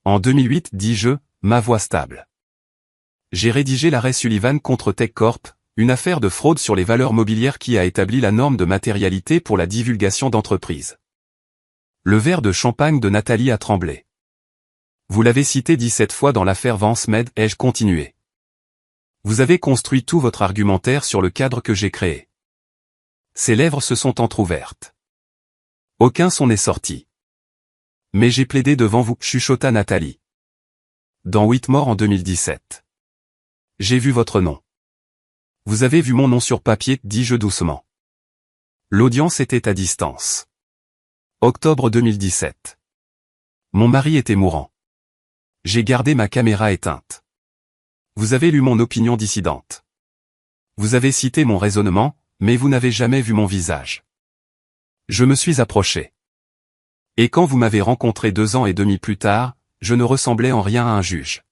En 2008, dis-je, ma voix stable. J'ai rédigé l'arrêt Sullivan contre Tech Corp, une affaire de fraude sur les valeurs mobilières qui a établi la norme de matérialité pour la divulgation d'entreprises. Le verre de champagne de Nathalie a tremblé. Vous l'avez cité 17 fois dans l'affaire Vance Med, ai-je continué. Vous avez construit tout votre argumentaire sur le cadre que j'ai créé. Ses lèvres se sont entr'ouvertes. Aucun son n'est sorti. Mais j'ai plaidé devant vous, chuchota Nathalie. Dans Whitmore en 2017. J'ai vu votre nom. Vous avez vu mon nom sur papier, dis-je doucement. L'audience était à distance. Octobre 2017. Mon mari était mourant. J'ai gardé ma caméra éteinte. Vous avez lu mon opinion dissidente. Vous avez cité mon raisonnement, mais vous n'avez jamais vu mon visage. Je me suis approché. Et quand vous m'avez rencontré 2 ans et demi plus tard, je ne ressemblais en rien à un juge.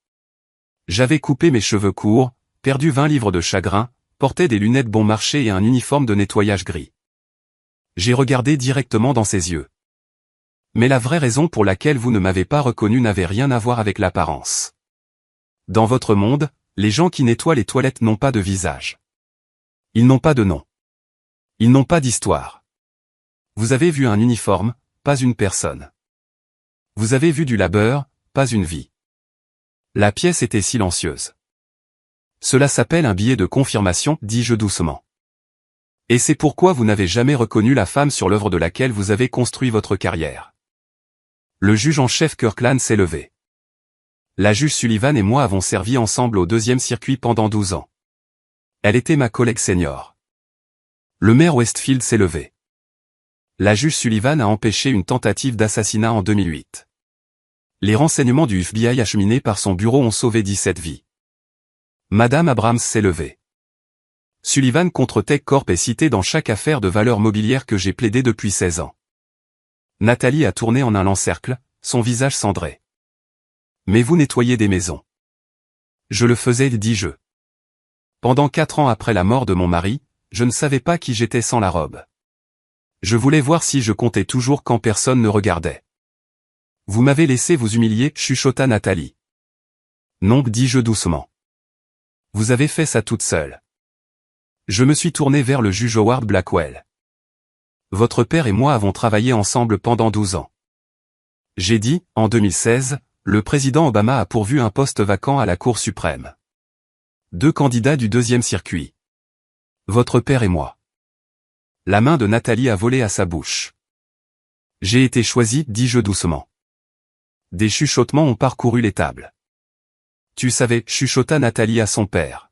J'avais coupé mes cheveux courts, perdu 20 livres de chagrin, portais des lunettes bon marché et un uniforme de nettoyage gris. J'ai regardé directement dans ses yeux. Mais la vraie raison pour laquelle vous ne m'avez pas reconnu n'avait rien à voir avec l'apparence. Dans votre monde, les gens qui nettoient les toilettes n'ont pas de visage. Ils n'ont pas de nom. Ils n'ont pas d'histoire. Vous avez vu un uniforme, pas une personne. Vous avez vu du labeur, pas une vie. La pièce était silencieuse. Cela s'appelle un billet de confirmation, dis-je doucement. Et c'est pourquoi vous n'avez jamais reconnu la femme sur l'œuvre de laquelle vous avez construit votre carrière. Le juge en chef Kirkland s'est levé. La juge Sullivan et moi avons servi ensemble au 2e circuit pendant 12 ans. Elle était ma collègue senior. Le maire Westfield s'est levé. La juge Sullivan a empêché une tentative d'assassinat en 2008. Les renseignements du FBI acheminés par son bureau ont sauvé 17 vies. Madame Abrams s'est levée. Sullivan contre Tech Corp est cité dans chaque affaire de valeur mobilière que j'ai plaidé depuis 16 ans. Nathalie a tourné en un lent cercle, son visage cendré. Mais vous nettoyez des maisons. Je le faisais, dis-je. Pendant 4 ans après la mort de mon mari, je ne savais pas qui j'étais sans la robe. Je voulais voir si je comptais toujours quand personne ne regardait. Vous m'avez laissé vous humilier, chuchota Nathalie. Non, dis-je doucement. Vous avez fait ça toute seule. Je me suis tourné vers le juge Howard Blackwell. Votre père et moi avons travaillé ensemble pendant 12 ans. J'ai dit, en 2016, le président Obama a pourvu un poste vacant à la Cour suprême. 2 candidats du 2e circuit. Votre père et moi. La main de Nathalie a volé à sa bouche. J'ai été choisi, dis-je doucement. Des chuchotements ont parcouru les tables. Tu savais, chuchota Nathalie à son père.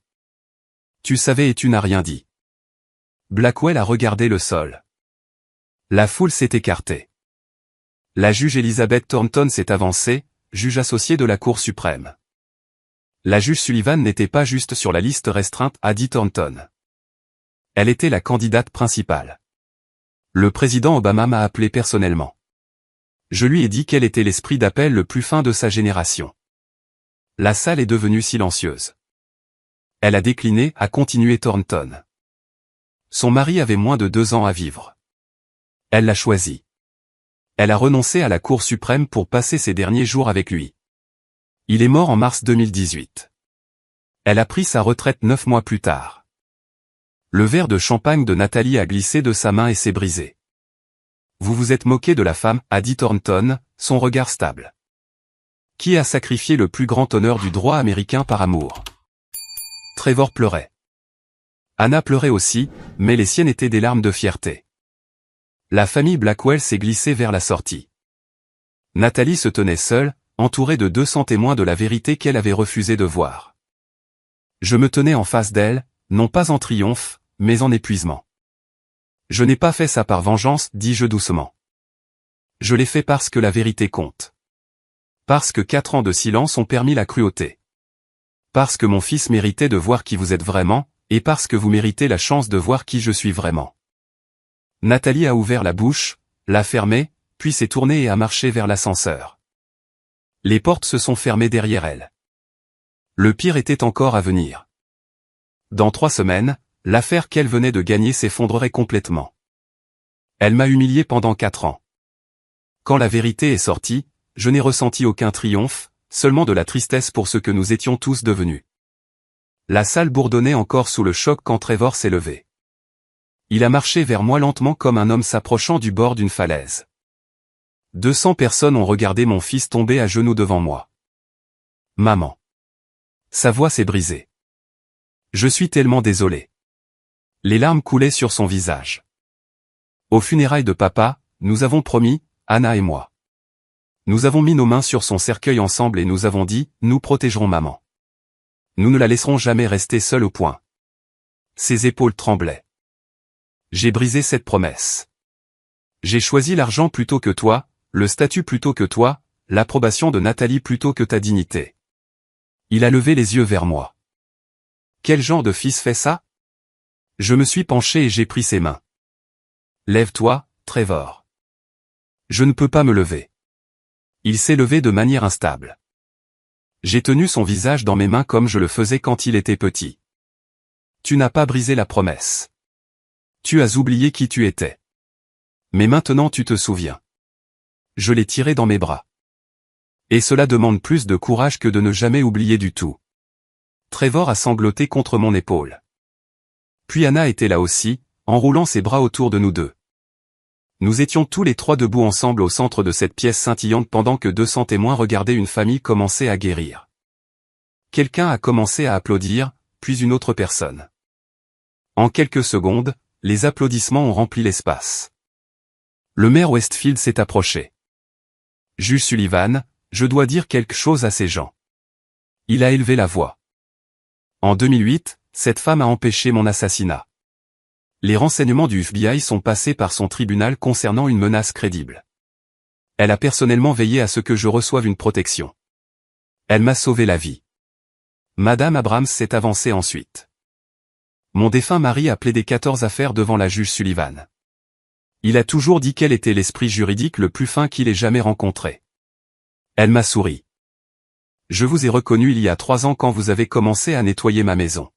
Tu savais et tu n'as rien dit. Blackwell a regardé le sol. La foule s'est écartée. La juge Elizabeth Thornton s'est avancée, juge associée de la Cour suprême. La juge Sullivan n'était pas juste sur la liste restreinte, a dit Thornton. Elle était la candidate principale. Le président Obama m'a appelé personnellement. Je lui ai dit quel était l'esprit d'appel le plus fin de sa génération. La salle est devenue silencieuse. Elle a décliné, a continué Thornton. Son mari avait moins de 2 ans à vivre. Elle l'a choisi. Elle a renoncé à la Cour suprême pour passer ses derniers jours avec lui. Il est mort en mars 2018. Elle a pris sa retraite 9 mois plus tard. Le verre de champagne de Nathalie a glissé de sa main et s'est brisé. vous vous êtes moqué de la femme, a dit Thornton, son regard stable. Qui a sacrifié le plus grand honneur du droit américain par amour? Trevor pleurait. Anna pleurait aussi, mais les siennes étaient des larmes de fierté. La famille Blackwell s'est glissée vers la sortie. Nathalie se tenait seule, entourée de 200 témoins de la vérité qu'elle avait refusé de voir. Je me tenais en face d'elle, non pas en triomphe, mais en épuisement. Je n'ai pas fait ça par vengeance, dis-je doucement. Je l'ai fait parce que la vérité compte. Parce que 4 ans de silence ont permis la cruauté. Parce que mon fils méritait de voir qui vous êtes vraiment, et parce que vous méritez la chance de voir qui je suis vraiment. Nathalie a ouvert la bouche, l'a fermée, puis s'est tournée et a marché vers l'ascenseur. Les portes se sont fermées derrière elle. Le pire était encore à venir. Dans 3 semaines, l'affaire qu'elle venait de gagner s'effondrerait complètement. Elle m'a humilié pendant 4 ans. Quand la vérité est sortie, je n'ai ressenti aucun triomphe, seulement de la tristesse pour ce que nous étions tous devenus. La salle bourdonnait encore sous le choc quand Trevor s'est levé. Il a marché vers moi lentement comme un homme s'approchant du bord d'une falaise. 200 personnes ont regardé mon fils tomber à genoux devant moi. Maman. Sa voix s'est brisée. Je suis tellement désolé. Les larmes coulaient sur son visage. Aux funérailles de papa, nous avons promis, Anna et moi. Nous avons mis nos mains sur son cercueil ensemble et nous avons dit, nous protégerons maman. Nous ne la laisserons jamais rester seule au point. Ses épaules tremblaient. J'ai brisé cette promesse. J'ai choisi l'argent plutôt que toi, le statut plutôt que toi, l'approbation de Nathalie plutôt que ta dignité. Il a levé les yeux vers moi. Quel genre de fils fait ça? Je me suis penché et j'ai pris ses mains. Lève-toi, Trevor. Je ne peux pas me lever. Il s'est levé de manière instable. J'ai tenu son visage dans mes mains comme je le faisais quand il était petit. Tu n'as pas brisé la promesse. Tu as oublié qui tu étais. Mais maintenant tu te souviens. Je l'ai tiré dans mes bras. Et cela demande plus de courage que de ne jamais oublier du tout. Trevor a sangloté contre mon épaule. Puis Anna était là aussi, enroulant ses bras autour de nous deux. Nous étions tous les 3 debout ensemble au centre de cette pièce scintillante pendant que 200 témoins regardaient une famille commencer à guérir. Quelqu'un a commencé à applaudir, puis une autre personne. En quelques secondes, les applaudissements ont rempli l'espace. Le maire Westfield s'est approché. Juge Sullivan, je dois dire quelque chose à ces gens. Il a élevé la voix. En 2008, cette femme a empêché mon assassinat. Les renseignements du FBI sont passés par son tribunal concernant une menace crédible. Elle a personnellement veillé à ce que je reçoive une protection. Elle m'a sauvé la vie. Madame Abrams s'est avancée ensuite. Mon défunt mari a plaidé 14 affaires devant la juge Sullivan. Il a toujours dit quel était l'esprit juridique le plus fin qu'il ait jamais rencontré. Elle m'a souri. Je vous ai reconnu il y a 3 ans quand vous avez commencé à nettoyer ma maison.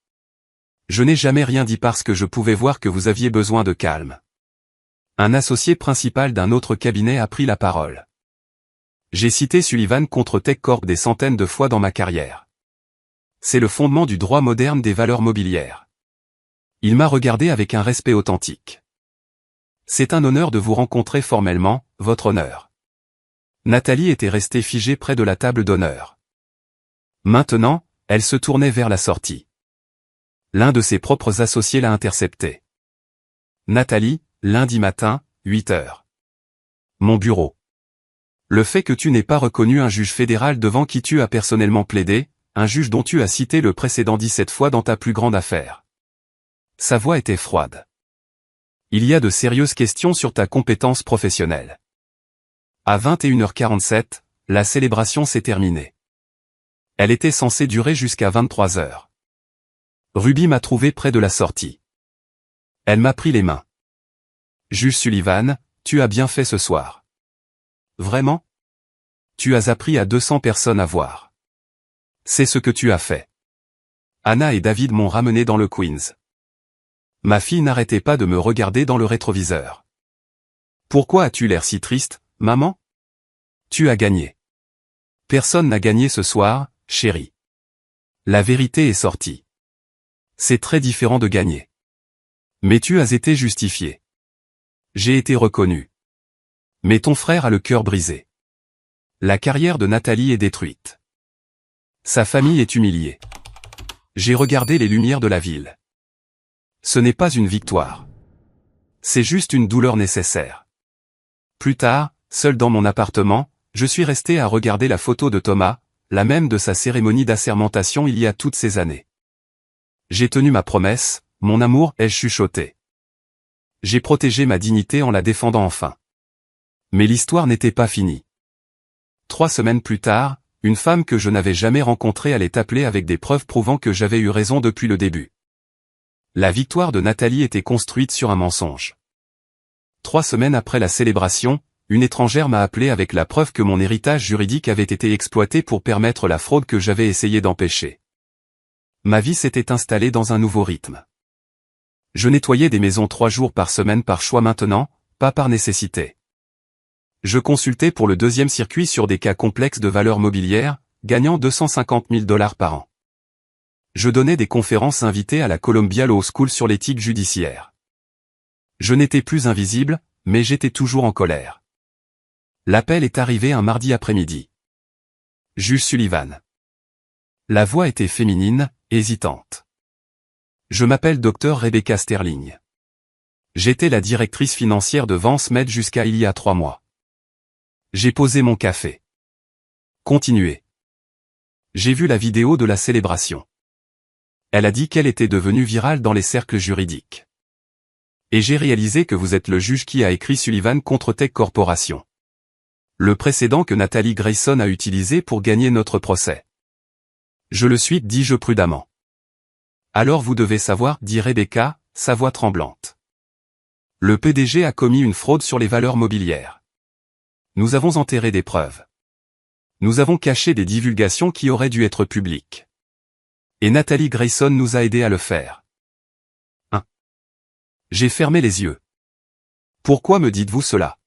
Je n'ai jamais rien dit parce que je pouvais voir que vous aviez besoin de calme. Un associé principal d'un autre cabinet a pris la parole. J'ai cité Sullivan contre Tech Corp des centaines de fois dans ma carrière. C'est le fondement du droit moderne des valeurs mobilières. Il m'a regardé avec un respect authentique. C'est un honneur de vous rencontrer formellement, votre honneur. Nathalie était restée figée près de la table d'honneur. Maintenant, elle se tournait vers la sortie. L'un de ses propres associés l'a intercepté. Nathalie, lundi matin, 8 heures. Mon bureau. Le fait que tu n'aies pas reconnu un juge fédéral devant qui tu as personnellement plaidé, un juge dont tu as cité le précédent 17 fois dans ta plus grande affaire. Sa voix était froide. Il y a de sérieuses questions sur ta compétence professionnelle. À 21h47, la célébration s'est terminée. Elle était censée durer jusqu'à 23h. Ruby m'a trouvé près de la sortie. Elle m'a pris les mains. Juge Sullivan, tu as bien fait ce soir. Vraiment? Tu as appris à 200 personnes à voir. C'est ce que tu as fait. Anna et David m'ont ramené dans le Queens. Ma fille n'arrêtait pas de me regarder dans le rétroviseur. Pourquoi as-tu l'air si triste, maman? Tu as gagné. Personne n'a gagné ce soir, chérie. La vérité est sortie. C'est très différent de gagner. Mais tu as été justifié. J'ai été reconnu. Mais ton frère a le cœur brisé. La carrière de Nathalie est détruite. Sa famille est humiliée. J'ai regardé les lumières de la ville. Ce n'est pas une victoire. C'est juste une douleur nécessaire. Plus tard, seul dans mon appartement, je suis resté à regarder la photo de Thomas, la même de sa cérémonie d'assermentation il y a toutes ces années. J'ai tenu ma promesse, mon amour, ai-je chuchoté. J'ai protégé ma dignité en la défendant enfin. Mais l'histoire n'était pas finie. 3 semaines plus tard, une femme que je n'avais jamais rencontrée allait appeler avec des preuves prouvant que j'avais eu raison depuis le début. La victoire de Nathalie était construite sur un mensonge. 3 semaines après la célébration, une étrangère m'a appelé avec la preuve que mon héritage juridique avait été exploité pour permettre la fraude que j'avais essayé d'empêcher. Ma vie s'était installée dans un nouveau rythme. Je nettoyais des maisons 3 jours par semaine par choix maintenant, pas par nécessité. Je consultais pour le 2e circuit sur des cas complexes de valeurs mobilières, gagnant 250 000 $ par an. Je donnais des conférences invitées à la Columbia Law School sur l'éthique judiciaire. Je n'étais plus invisible, mais j'étais toujours en colère. L'appel est arrivé un mardi après-midi. Juge Sullivan. La voix était féminine, hésitante. Je m'appelle Dr Rebecca Sterling. J'étais la directrice financière de Vance Med jusqu'à il y a 3 mois. J'ai posé mon café. Continuez. J'ai vu la vidéo de la célébration. Elle a dit qu'elle était devenue virale dans les cercles juridiques. Et j'ai réalisé que vous êtes le juge qui a écrit Sullivan contre Tech Corporation. Le précédent que Nathalie Grayson a utilisé pour gagner notre procès. Je le suis, dis-je prudemment. Alors vous devez savoir, dit Rebecca, sa voix tremblante. Le PDG a commis une fraude sur les valeurs mobilières. Nous avons enterré des preuves. Nous avons caché des divulgations qui auraient dû être publiques. Et Nathalie Grayson nous a aidés à le faire. 1. J'ai fermé les yeux. Pourquoi me dites-vous cela?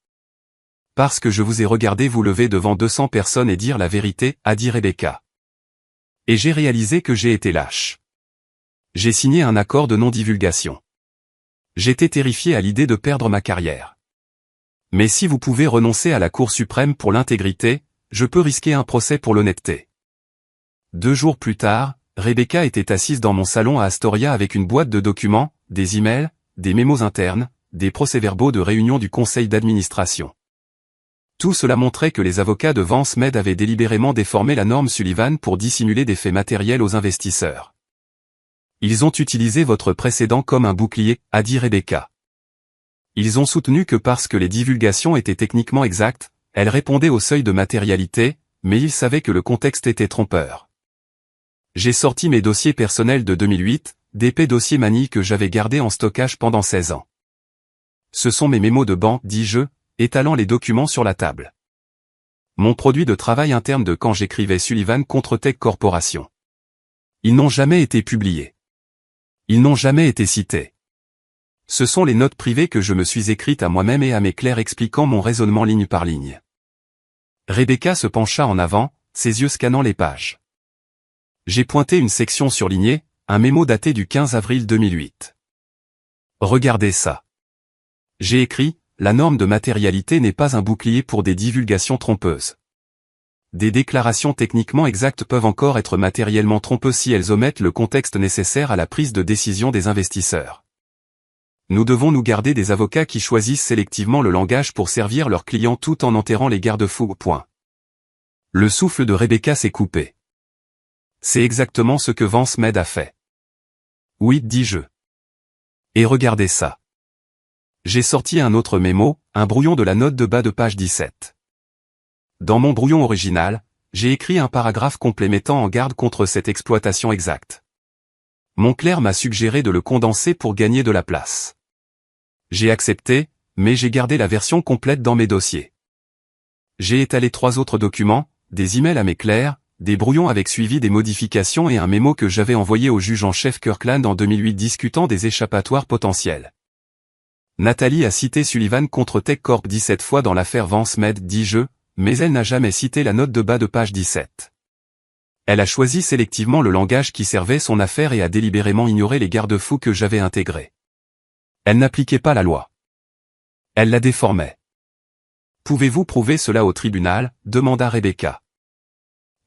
Parce que je vous ai regardé vous lever devant 200 personnes et dire la vérité, a dit Rebecca. Et j'ai réalisé que j'ai été lâche. J'ai signé un accord de non-divulgation. J'étais terrifié à l'idée de perdre ma carrière. Mais si vous pouvez renoncer à la Cour suprême pour l'intégrité, je peux risquer un procès pour l'honnêteté. 2 jours plus tard, Rebecca était assise dans mon salon à Astoria avec une boîte de documents, des emails, des mémos internes, des procès-verbaux de réunion du conseil d'administration. Tout cela montrait que les avocats de Vance Med avaient délibérément déformé la norme Sullivan pour dissimuler des faits matériels aux investisseurs. Ils ont utilisé votre précédent comme un bouclier, a dit Rebecca. Ils ont soutenu que parce que les divulgations étaient techniquement exactes, elles répondaient au seuil de matérialité, mais ils savaient que le contexte était trompeur. J'ai sorti mes dossiers personnels de 2008, d'épais dossiers manille que j'avais gardés en stockage pendant 16 ans. Ce sont mes mémos de banque, dis-je, étalant les documents sur la table. Mon produit de travail interne de quand j'écrivais Sullivan contre Tech Corporation. Ils n'ont jamais été publiés. Ils n'ont jamais été cités. Ce sont les notes privées que je me suis écrites à moi-même et à mes clercs expliquant mon raisonnement ligne par ligne. Rebecca se pencha en avant, ses yeux scannant les pages. J'ai pointé une section surlignée, un mémo daté du 15 avril 2008. Regardez ça. J'ai écrit, la norme de matérialité n'est pas un bouclier pour des divulgations trompeuses. Des déclarations techniquement exactes peuvent encore être matériellement trompeuses si elles omettent le contexte nécessaire à la prise de décision des investisseurs. Nous devons nous garder des avocats qui choisissent sélectivement le langage pour servir leurs clients tout en enterrant les garde-fous. Le souffle de Rebecca s'est coupé. C'est exactement ce que Vance Med a fait. Oui, dis-je. Et regardez ça. J'ai sorti un autre mémo, un brouillon de la note de bas de page 17. Dans mon brouillon original, j'ai écrit un paragraphe complet mettant en garde contre cette exploitation exacte. Mon clerc m'a suggéré de le condenser pour gagner de la place. J'ai accepté, mais j'ai gardé la version complète dans mes dossiers. J'ai étalé 3 autres documents, des emails à mes clercs, des brouillons avec suivi des modifications et un mémo que j'avais envoyé au juge en chef Kirkland en 2008 discutant des échappatoires potentiels. Nathalie a cité Sullivan contre Tech Corp 17 fois dans l'affaire Vance Med, dis-je, mais elle n'a jamais cité la note de bas de page 17. Elle a choisi sélectivement le langage qui servait son affaire et a délibérément ignoré les garde-fous que j'avais intégrés. Elle n'appliquait pas la loi. Elle la déformait. Pouvez-vous prouver cela au tribunal, demanda Rebecca.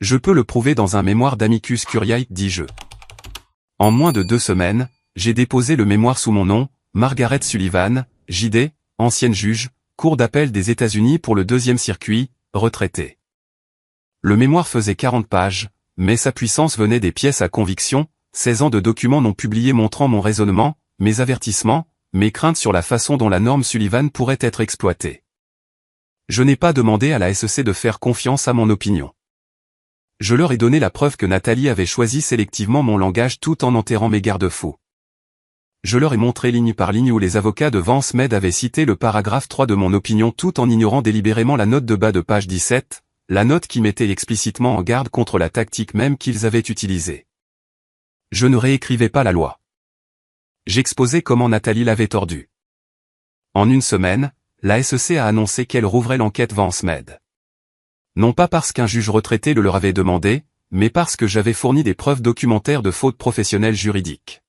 Je peux le prouver dans un mémoire d'amicus curiae, dis-je. En moins de 2 semaines, j'ai déposé le mémoire sous mon nom, Margaret Sullivan, JD, ancienne juge, cour d'appel des États-Unis pour le 2e circuit, retraitée. Le mémoire faisait 40 pages, mais sa puissance venait des pièces à conviction, 16 ans de documents non publiés montrant mon raisonnement, mes avertissements, mes craintes sur la façon dont la norme Sullivan pourrait être exploitée. Je n'ai pas demandé à la SEC de faire confiance à mon opinion. Je leur ai donné la preuve que Nathalie avait choisi sélectivement mon langage tout en enterrant mes garde-fous. Je leur ai montré ligne par ligne où les avocats de Vance Med avaient cité le paragraphe 3 de mon opinion tout en ignorant délibérément la note de bas de page 17, la note qui mettait explicitement en garde contre la tactique même qu'ils avaient utilisée. Je ne réécrivais pas la loi. J'exposais comment Nathalie l'avait tordue. En une semaine, la SEC a annoncé qu'elle rouvrait l'enquête Vance Med. Non pas parce qu'un juge retraité le leur avait demandé, mais parce que j'avais fourni des preuves documentaires de faute professionnelle juridique.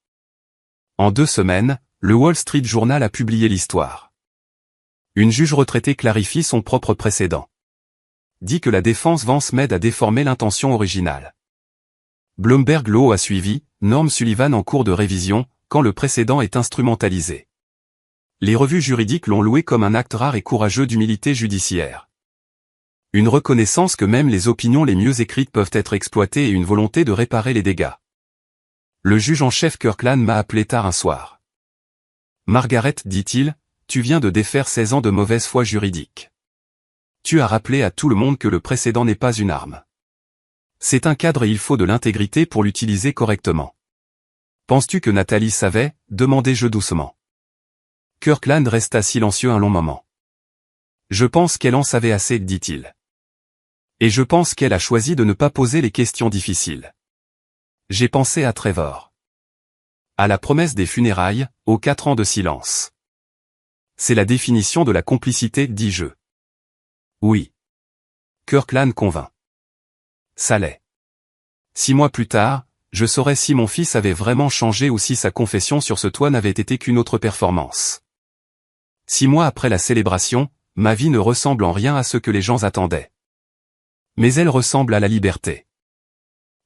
En 2 semaines, le Wall Street Journal a publié l'histoire. Une juge retraitée clarifie son propre précédent. Dit que la défense Vance Med a déformé l'intention originale. Bloomberg Law a suivi, norme Sullivan en cours de révision, quand le précédent est instrumentalisé. Les revues juridiques l'ont loué comme un acte rare et courageux d'humilité judiciaire. Une reconnaissance que même les opinions les mieux écrites peuvent être exploitées et une volonté de réparer les dégâts. Le juge en chef Kirkland m'a appelé tard un soir. Margaret, dit-il, tu viens de défaire 16 ans de mauvaise foi juridique. Tu as rappelé à tout le monde que le précédent n'est pas une arme. C'est un cadre et il faut de l'intégrité pour l'utiliser correctement. Penses-tu que Nathalie savait, demandai-je doucement. Kirkland resta silencieux un long moment. Je pense qu'elle en savait assez, dit-il. Et je pense qu'elle a choisi de ne pas poser les questions difficiles. J'ai pensé à Trevor. À la promesse des funérailles, aux 4 ans de silence. C'est la définition de la complicité, dis-je. Oui. Kirkland convint. Ça l'est. 6 mois plus tard, je saurais si mon fils avait vraiment changé ou si sa confession sur ce toit n'avait été qu'une autre performance. 6 mois après la célébration, ma vie ne ressemble en rien à ce que les gens attendaient. Mais elle ressemble à la liberté.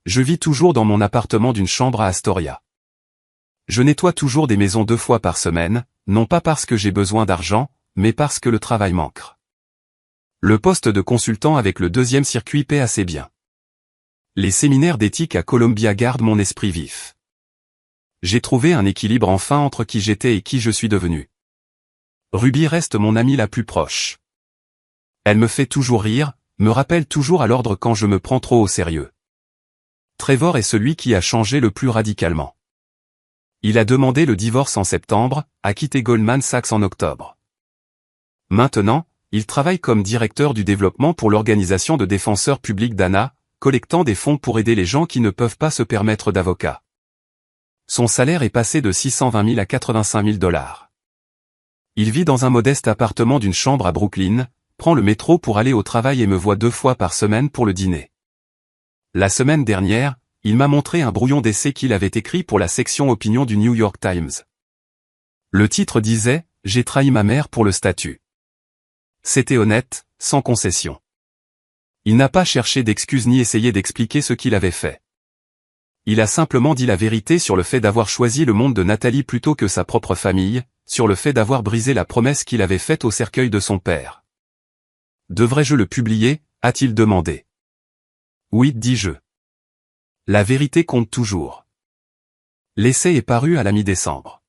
Je vis toujours dans mon appartement d'une chambre à Astoria. Je nettoie toujours des maisons 2 fois par semaine, non pas parce que j'ai besoin d'argent, mais parce que le travail manque. Le poste de consultant avec le 2e circuit paie assez bien. Les séminaires d'éthique à Columbia gardent mon esprit vif. J'ai trouvé un équilibre enfin entre qui j'étais et qui je suis devenu. Ruby reste mon amie la plus proche. Elle me fait toujours rire, me rappelle toujours à l'ordre quand je me prends trop au sérieux. Trevor est celui qui a changé le plus radicalement. Il a demandé le divorce en septembre, a quitté Goldman Sachs en octobre. Maintenant, il travaille comme directeur du développement pour l'organisation de défenseurs publics d'Anna, collectant des fonds pour aider les gens qui ne peuvent pas se permettre d'avocat. Son salaire est passé de 620 000 à 85 000 $. Il vit dans un modeste appartement d'une chambre à Brooklyn, prend le métro pour aller au travail et me voit 2 fois par semaine pour le dîner. La semaine dernière, il m'a montré un brouillon d'essai qu'il avait écrit pour la section opinion du New York Times. Le titre disait « J'ai trahi ma mère pour le statut ». C'était honnête, sans concession. Il n'a pas cherché d'excuses ni essayé d'expliquer ce qu'il avait fait. Il a simplement dit la vérité sur le fait d'avoir choisi le monde de Nathalie plutôt que sa propre famille, sur le fait d'avoir brisé la promesse qu'il avait faite au cercueil de son père. Devrais-je le publier, a-t-il demandé. Oui, dis-je. La vérité compte toujours. L'essai est paru à la mi-décembre.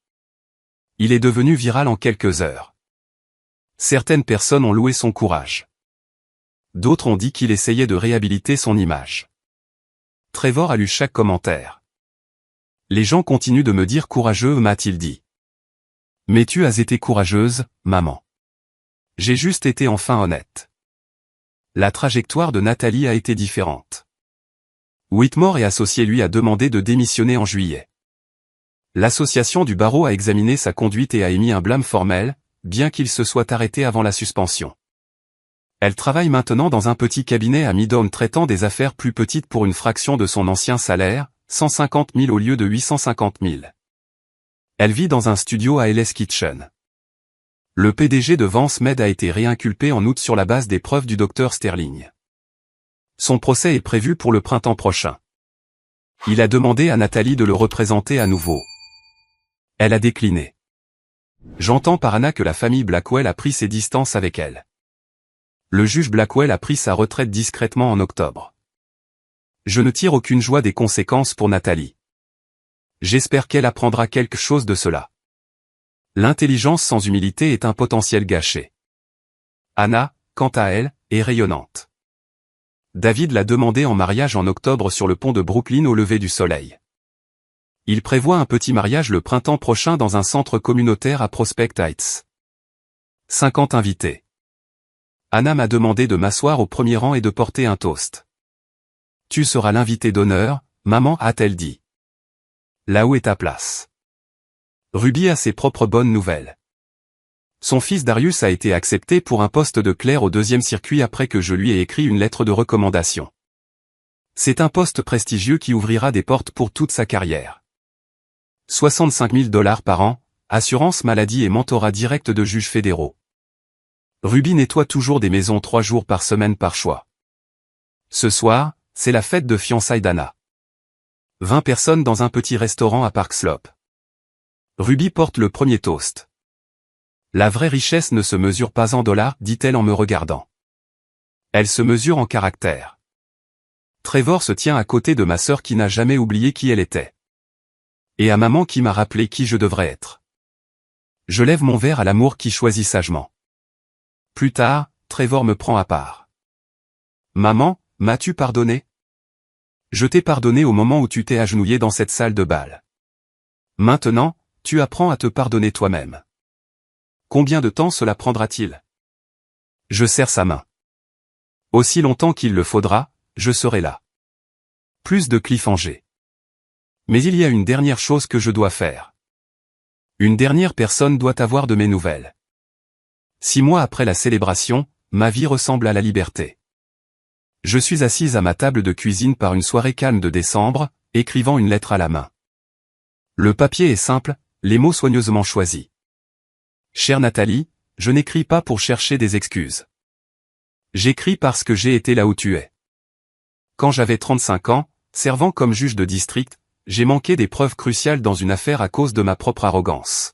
Il est devenu viral en quelques heures. Certaines personnes ont loué son courage. D'autres ont dit qu'il essayait de réhabiliter son image. Trevor a lu chaque commentaire. Les gens continuent de me dire courageux, m'a-t-il dit. Mais tu as été courageuse, maman. J'ai juste été enfin honnête. La trajectoire de Nathalie a été différente. Whitmore et associé lui a demandé de démissionner en juillet. L'association du barreau a examiné sa conduite et a émis un blâme formel, bien qu'il se soit arrêté avant la suspension. Elle travaille maintenant dans un petit cabinet à Midtown traitant des affaires plus petites pour une fraction de son ancien salaire, 150 000 au lieu de 850 000. Elle vit dans un studio à Hell's Kitchen. Le PDG de Vance Med a été réinculpé en août sur la base des preuves du docteur Sterling. Son procès est prévu pour le printemps prochain. Il a demandé à Nathalie de le représenter à nouveau. Elle a décliné. J'entends par Anna que la famille Blackwell a pris ses distances avec elle. Le juge Blackwell a pris sa retraite discrètement en octobre. Je ne tire aucune joie des conséquences pour Nathalie. J'espère qu'elle apprendra quelque chose de cela. L'intelligence sans humilité est un potentiel gâché. Anna, quant à elle, est rayonnante. David l'a demandé en mariage en octobre sur le pont de Brooklyn au lever du soleil. Il prévoit un petit mariage le printemps prochain dans un centre communautaire à Prospect Heights. 50 invités. Anna m'a demandé de m'asseoir au premier rang et de porter un toast. Tu seras l'invité d'honneur, maman, a-t-elle dit. Là où est ta place? Ruby a ses propres bonnes nouvelles. Son fils Darius a été accepté pour un poste de clerc au 2e circuit après que je lui ai écrit une lettre de recommandation. C'est un poste prestigieux qui ouvrira des portes pour toute sa carrière. 65 000 $ par an, assurance maladie et mentorat direct de juges fédéraux. Ruby nettoie toujours des maisons 3 jours par semaine par choix. Ce soir, c'est la fête de fiançailles d'Anna. 20 personnes dans un petit restaurant à Park Slope. Ruby porte le premier toast. La vraie richesse ne se mesure pas en dollars, dit-elle en me regardant. Elle se mesure en caractère. Trevor se tient à côté de ma sœur qui n'a jamais oublié qui elle était. Et à maman qui m'a rappelé qui je devrais être. Je lève mon verre à l'amour qui choisit sagement. Plus tard, Trevor me prend à part. Maman, m'as-tu pardonné? Je t'ai pardonné au moment où tu t'es agenouillé dans cette salle de bal. Maintenant, tu apprends à te pardonner toi-même. Combien de temps cela prendra-t-il? Je serre sa main. Aussi longtemps qu'il le faudra, je serai là. Plus de cliffhanger. Mais il y a une dernière chose que je dois faire. Une dernière personne doit avoir de mes nouvelles. 6 mois après la célébration, ma vie ressemble à la liberté. Je suis assise à ma table de cuisine par une soirée calme de décembre, écrivant une lettre à la main. Le papier est simple, les mots soigneusement choisis. Chère Nathalie, je n'écris pas pour chercher des excuses. J'écris parce que j'ai été là où tu es. Quand j'avais 35 ans, servant comme juge de district, j'ai manqué des preuves cruciales dans une affaire à cause de ma propre arrogance.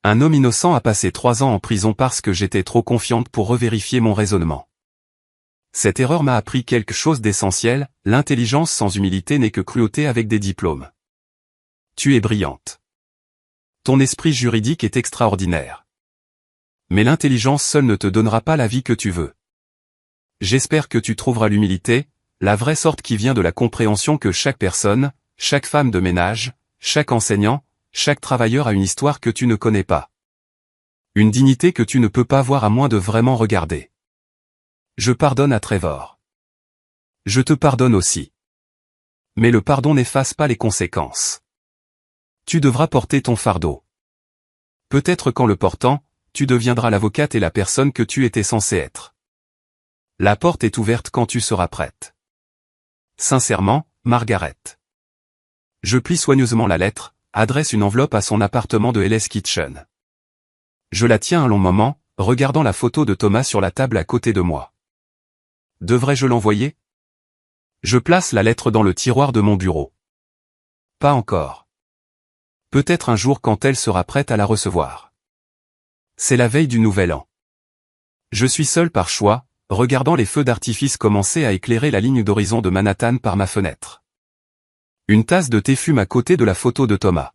Un homme innocent a passé 3 ans en prison parce que j'étais trop confiante pour revérifier mon raisonnement. Cette erreur m'a appris quelque chose d'essentiel, l'intelligence sans humilité n'est que cruauté avec des diplômes. Tu es brillante. Ton esprit juridique est extraordinaire. Mais l'intelligence seule ne te donnera pas la vie que tu veux. J'espère que tu trouveras l'humilité, la vraie sorte qui vient de la compréhension que chaque personne, chaque femme de ménage, chaque enseignant, chaque travailleur a une histoire que tu ne connais pas. Une dignité que tu ne peux pas voir à moins de vraiment regarder. Je pardonne à Trevor. Je te pardonne aussi. Mais le pardon n'efface pas les conséquences. Tu devras porter ton fardeau. Peut-être qu'en le portant, tu deviendras l'avocate et la personne que tu étais censée être. La porte est ouverte quand tu seras prête. Sincèrement, Margaret. Je plie soigneusement la lettre, adresse une enveloppe à son appartement de Hell's Kitchen. Je la tiens un long moment, regardant la photo de Thomas sur la table à côté de moi. Devrais-je l'envoyer? Je place la lettre dans le tiroir de mon bureau. Pas encore. Peut-être un jour quand elle sera prête à la recevoir. C'est la veille du nouvel an. Je suis seul par choix, regardant les feux d'artifice commencer à éclairer la ligne d'horizon de Manhattan par ma fenêtre. Une tasse de thé fume à côté de la photo de Thomas.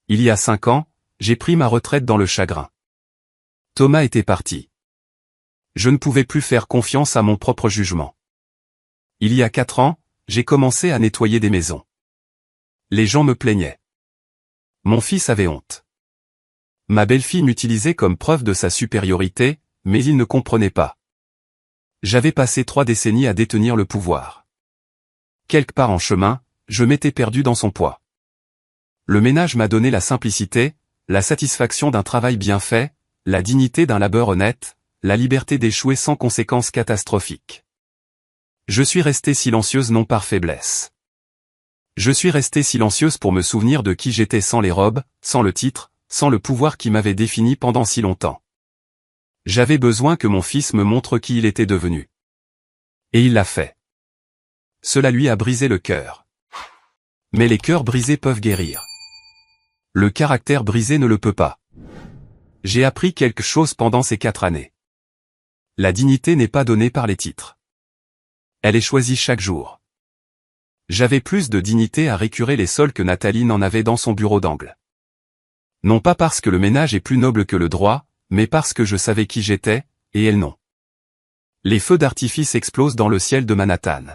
Il y a 5 ans, j'ai pris ma retraite dans le chagrin. Thomas était parti. Je ne pouvais plus faire confiance à mon propre jugement. Il y a 4 ans, j'ai commencé à nettoyer des maisons. Les gens me plaignaient. Mon fils avait honte. Ma belle-fille m'utilisait comme preuve de sa supériorité, mais il ne comprenait pas. J'avais passé 3 décennies à détenir le pouvoir. Quelque part en chemin, je m'étais perdu dans son poids. Le ménage m'a donné la simplicité, la satisfaction d'un travail bien fait, la dignité d'un labeur honnête, la liberté d'échouer sans conséquences catastrophiques. Je suis restée silencieuse non par faiblesse. Je suis restée silencieuse pour me souvenir de qui j'étais sans les robes, sans le titre, sans le pouvoir qui m'avait défini pendant si longtemps. J'avais besoin que mon fils me montre qui il était devenu. Et il l'a fait. Cela lui a brisé le cœur. Mais les cœurs brisés peuvent guérir. Le caractère brisé ne le peut pas. J'ai appris quelque chose pendant ces 4 années. La dignité n'est pas donnée par les titres. Elle est choisie chaque jour. J'avais plus de dignité à récurer les sols que Nathalie n'en avait dans son bureau d'angle. Non pas parce que le ménage est plus noble que le droit, mais parce que je savais qui j'étais, et elle non. Les feux d'artifice explosent dans le ciel de Manhattan.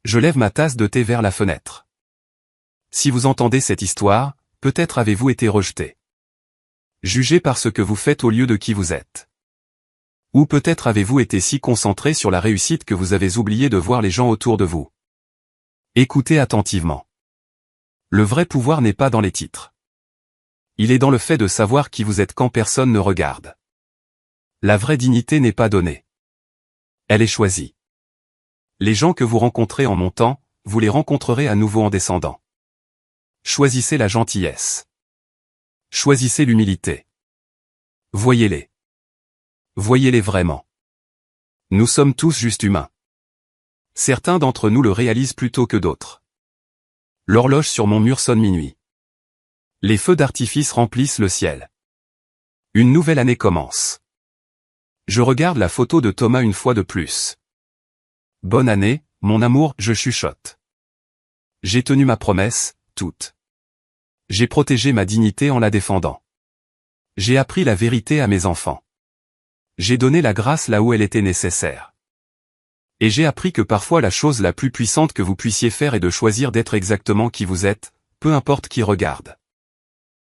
Je lève ma tasse de thé vers la fenêtre. Si vous entendez cette histoire, peut-être avez-vous été rejeté. Jugé par ce que vous faites au lieu de qui vous êtes. Ou peut-être avez-vous été si concentré sur la réussite que vous avez oublié de voir les gens autour de vous. Écoutez attentivement. Le vrai pouvoir n'est pas dans les titres. Il est dans le fait de savoir qui vous êtes quand personne ne regarde. La vraie dignité n'est pas donnée. Elle est choisie. Les gens que vous rencontrez en montant, vous les rencontrerez à nouveau en descendant. Choisissez la gentillesse. Choisissez l'humilité. Voyez-les. Voyez-les vraiment. Nous sommes tous juste humains. Certains d'entre nous le réalisent plus tôt que d'autres. L'horloge sur mon mur sonne minuit. Les feux d'artifice remplissent le ciel. Une nouvelle année commence. Je regarde la photo de Thomas une fois de plus. Bonne année, mon amour, je chuchote. J'ai tenu ma promesse, toute. J'ai protégé ma dignité en la défendant. J'ai appris la vérité à mes enfants. J'ai donné la grâce là où elle était nécessaire. Et j'ai appris que parfois la chose la plus puissante que vous puissiez faire est de choisir d'être exactement qui vous êtes, peu importe qui regarde.